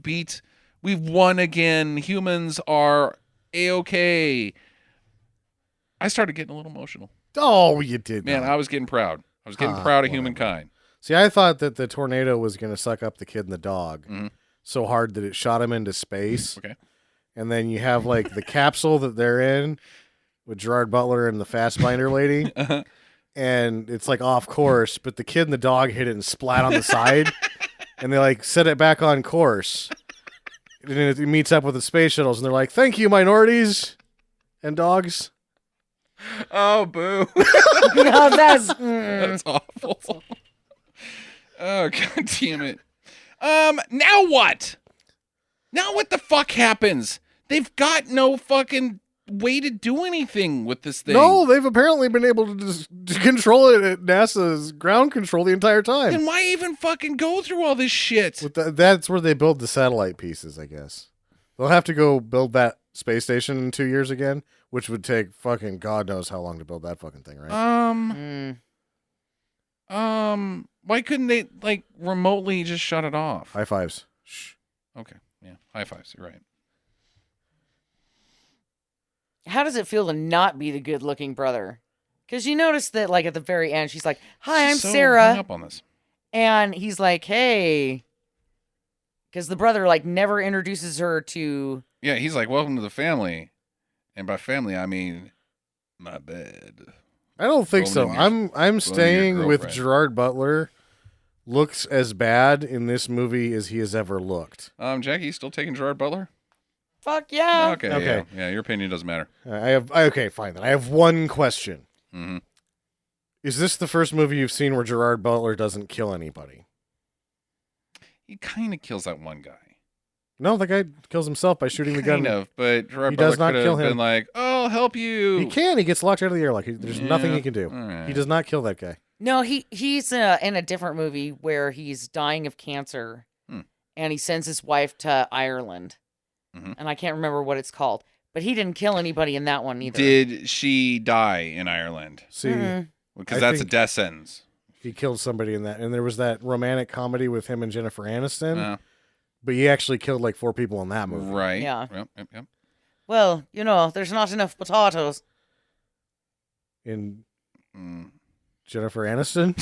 won again. Humans are A-okay. I started getting a little emotional. Oh, you did. Man, not. I was getting proud. I was getting proud of humankind. See, I thought that the tornado was going to suck up the kid and the dog Mhm. so hard that it shot him into space. Okay. And then you have like the capsule that they're in with Gerard Butler and the Fastbinder lady. Uh-huh. And it's like off course, but the kid and the dog hit it and splat on the side. And they like set it back on course. And it meets up with the space shuttles and they're like, thank you, minorities and dogs. Oh, boo. No, that's That's awful. Oh, God damn it. Now what? Now what the fuck happens? They've got no fucking way to do anything with this thing. No, they've apparently been able to to control it at NASA's ground control the entire time. Then why even fucking go through all this shit? That's where they build the satellite pieces, I guess. They'll have to go build that space station in 2 years again, which would take fucking God knows how long to build that fucking thing, right? Why couldn't they like remotely just shut it off? High fives. Shh. Okay, yeah, high fives. You're right. how does it feel to not be the good-looking brother? Because you notice that, like, at the very end, she's like, hi, I'm She's so hung Sarah. up on this. And he's like, hey. Because the brother, like, never introduces her to... Yeah, he's like, welcome to the family, and by family I mean my bed. I don't think so. Rolling I'm staying with girlfriend. Gerard Butler. Looks as bad in this movie as he has ever looked. Jackie, you still taking Gerard Butler? Fuck yeah. Okay. Okay. Yeah, your opinion doesn't matter. Okay, fine then. I have one question. Mm-hmm. Is this the first movie you've seen where Gerard Butler doesn't kill anybody? He kind of kills that one guy. No, the guy kills himself by shooting the gun. Kind of, but Gerard He Butler does not could kill have been him. like, "Oh, I'll help you." He can. He gets locked out of the air. There's nothing he can do. All right. He does not kill that guy. No, he's in a different movie where he's dying of cancer, and he sends his wife to Ireland, and I can't remember what it's called. But he didn't kill anybody in that one either. Did she die in Ireland? See, Because I that's a think- death sentence. he killed somebody in that, and there was that romantic comedy with him and Jennifer Aniston. Uh, But he actually killed like 4 people in that movie. right. Yeah. Yep. Well, there's not enough potatoes. In Mm. Jennifer Aniston.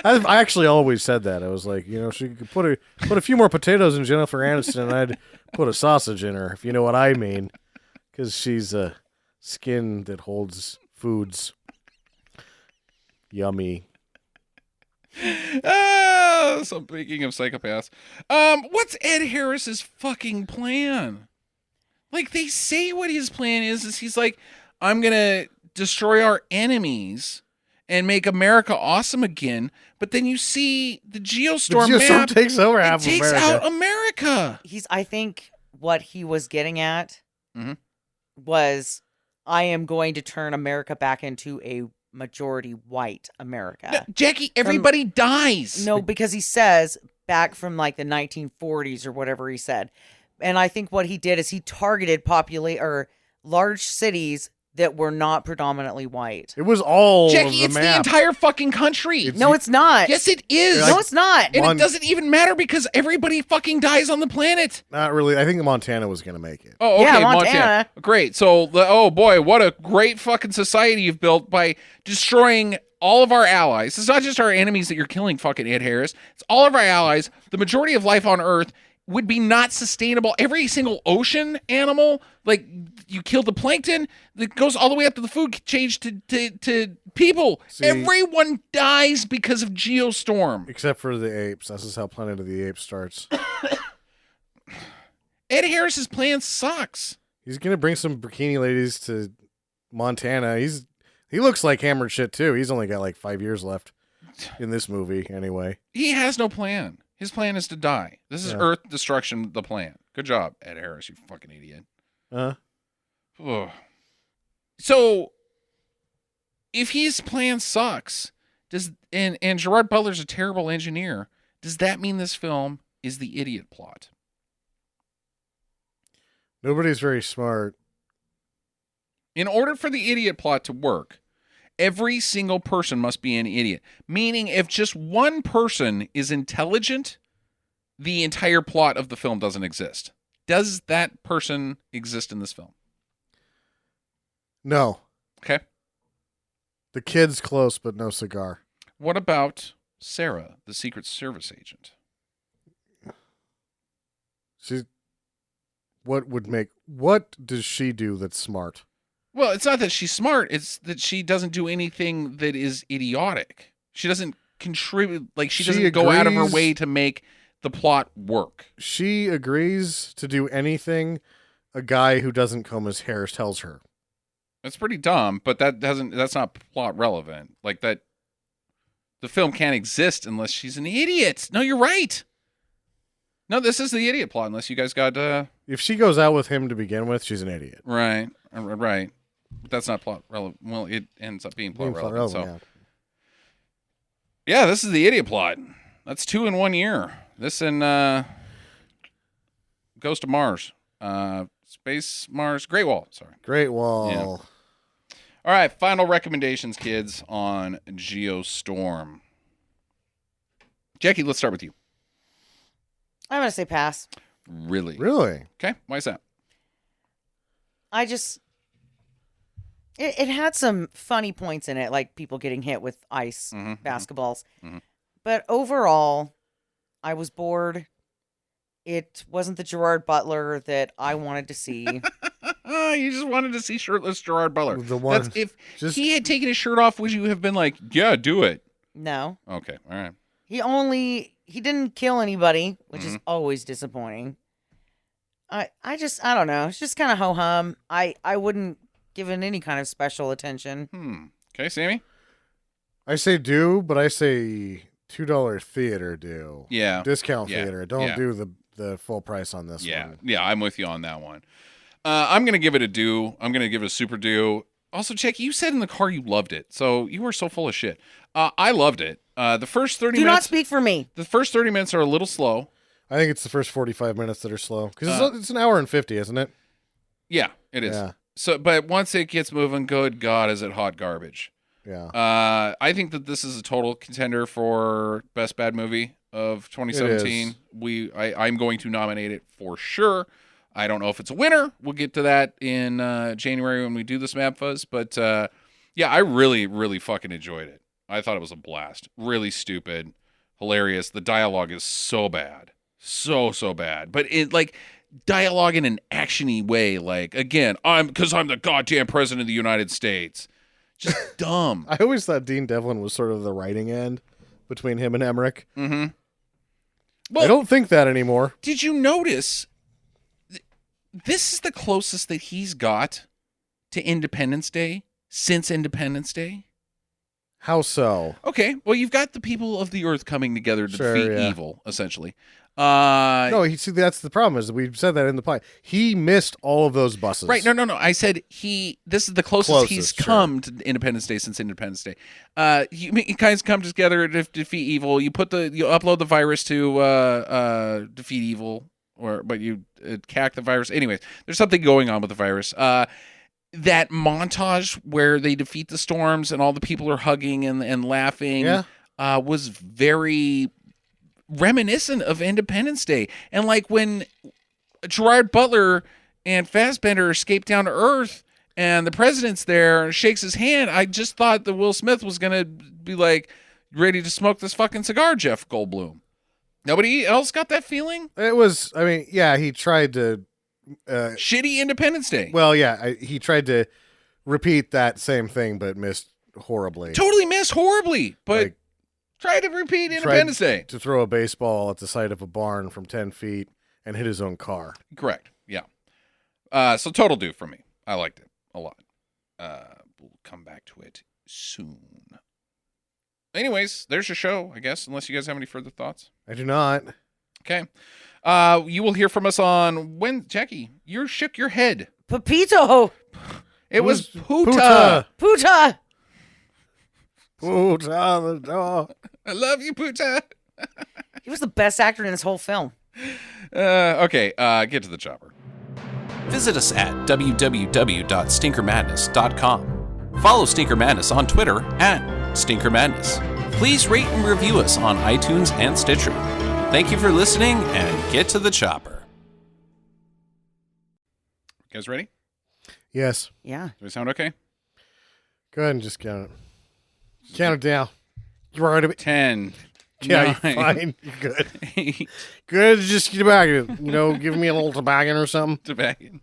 I actually always said that. I was like, she could put a few more potatoes in Jennifer Aniston, and I'd put a sausage in her, if you know what I mean, because she's a skin that holds foods. Yummy. So speaking of psychopaths, what's Ed Harris's fucking plan? Like, they say what his plan is he's like, I'm gonna destroy our enemies and make America awesome again. But then you see the Geostorm, The Geostorm map, takes over it half of takes America. out America. I think what he was getting at Mhm. was, I am going to turn America back into a majority white America. No, Jackie, everybody dies. No, because he says back from like the 1940s or whatever he said. And I think what he did is he targeted large cities that were not predominantly white. It was all Jackie, of the it's the map. entire fucking country. No, it's not. Yes, it is. No, it's not. And it doesn't even matter because everybody fucking dies on the planet. Not really. I think Montana was going to make it. Oh, okay, Yeah, Montana. Montana. Great. So, oh boy, what a great fucking society you've built by destroying all of our allies. It's not just our enemies that you're killing, fucking Ed Harris. It's all of our allies. The majority of life on Earth would be not sustainable. Every single ocean animal, like, you kill the plankton, that goes all the way up to the food chain to people. See- Everyone dies because of Geostorm. Except for the apes. This is how Planet of the Apes starts. Ed Harris's plan sucks. He's going to bring some bikini ladies to Montana. He looks like hammered shit, too. He's only got like 5 years left in this movie, anyway. He has no plan. His plan is to die. This is Earth destruction, the plan. Good job, Ed Harris, you fucking idiot. Uh, Ugh. So if his plan sucks, and Gerard Butler's a terrible engineer, does that mean this film is the idiot plot? Nobody's very smart. In order for the idiot plot to work, every single person must be an idiot. Meaning, if just one person is intelligent, the entire plot of the film doesn't exist. Does that person exist in this film? No. Okay. The kid's close, but no cigar. What about Sarah, the Secret Service agent? She's. What does she do that's smart? Well, it's not that she's smart. It's that she doesn't do anything that is idiotic. She doesn't contribute. Like, she doesn't go out of her way to make the plot work. She agrees to do anything a guy who doesn't comb his hair tells her. That's pretty dumb, but that's not plot relevant. Like, that the film can't exist unless she's an idiot. No, you're right. No, this is the idiot plot unless you guys got If she goes out with him to begin with, she's an idiot. right. Right. But that's not plot relevant. Well, it ends up being plot relevant. So yeah, this is the idiot plot. That's 2 in 1 year. This and Ghost of Mars. Space Mars. Great Wall. Sorry. Great Wall. Yeah. All right. Final recommendations, kids, on Geostorm. Jackie, let's start with you. I'm going to say pass. Really? Really? Okay. Why is that? It had some funny points in it, like people getting hit with ice basketballs. Mhm. But overall, I was bored. It wasn't the Gerard Butler that I wanted to see. You just wanted to see shirtless Gerard Butler. The one- That's, if he had taken his shirt off, would you have been like, yeah, do it? No. Okay. All right. He didn't kill anybody, which is always disappointing. I don't know. It's just kind of ho-hum. I wouldn't give it any kind of special attention. Okay, Sammy? I say do, but I say $2 theater do. Yeah. Discount Yeah. theater. Don't Yeah. do the full price on this Yeah. one. Yeah, I'm with you on that one. I'm going to give it a do. I'm going to give it a super do. Also, Jackie, you said in the car you loved it. So you were so full of shit. I loved it. The first 30 Do minutes. not speak for me. The first 30 minutes are a little slow. I think it's the first 45 minutes that are slow. Because it's an hour and 50, isn't it? Yeah, it is. Yeah. So, but once it gets moving, good God, is it hot garbage? Yeah. I think that this is a total contender for best bad movie of 2017. I'm going to nominate it for sure. I don't know if it's a winner. We'll get to that in January when we do this Mad Fuzz. But yeah, I really, really fucking enjoyed it. I thought it was a blast. Really stupid, hilarious. The dialogue is so bad, so bad. But it like dialogue in an actiony way. Like, again, because I'm the goddamn president of the United States. Just dumb. I always thought Dean Devlin was sort of the writing end between him and Emmerich. Mm-hmm. Well, I don't think that anymore. Did you notice? This is the closest that he's got to Independence Day since Independence Day. How so? Okay, well, you've got the people of the Earth coming together to Sure, defeat yeah. evil, essentially. No, see, that's the problem. Is we said that in the plot. He missed all of those buses. Right? No. I said this is the closest he's Closest, come to Independence Day since Independence Day. You guys come together to defeat evil. You upload the virus to defeat evil, but you hack the virus. Anyways, there's something going on with the virus. That montage where they defeat the storms and all the people are hugging and laughing was very reminiscent of Independence Day. And like when Gerard Butler and Fassbender escape down to Earth and the president's there and shakes his hand, I just thought that Will Smith was going to be like, ready to smoke this fucking cigar, Jeff Goldblum. Nobody else got that feeling? It was, I mean, yeah, he tried to... Shitty Independence Day. Well, yeah, he tried to repeat that same thing, but missed horribly. Totally missed horribly, but Like, try to repeat Independence Day. to throw a baseball at the side of a barn from 10 feet and hit his own car. Correct. Yeah. So total do for me. I liked it a lot. We'll come back to it soon. Anyways, there's your show, I guess, unless you guys have any further thoughts. I do not. Okay. You will hear from us on when, Jackie, you shook your head. Pepito. It was Puta. Puta. Puta. Puta the dog. I love you, Puta. He was the best actor in this whole film. Okay, get to the chopper. Visit us at www.stinkermadness.com. Follow Stinker Madness on Twitter at Stinker Madness. Please rate and review us on iTunes and Stitcher. Thank you for listening, and get to the chopper. You guys ready? Yes. Yeah. Do we sound okay? Go ahead and just count it. Count it down. You're all right. 10. Yeah, 9, you're fine. You're good. 8. Good. Just get back. Give me a little toboggan or something. Tobacco.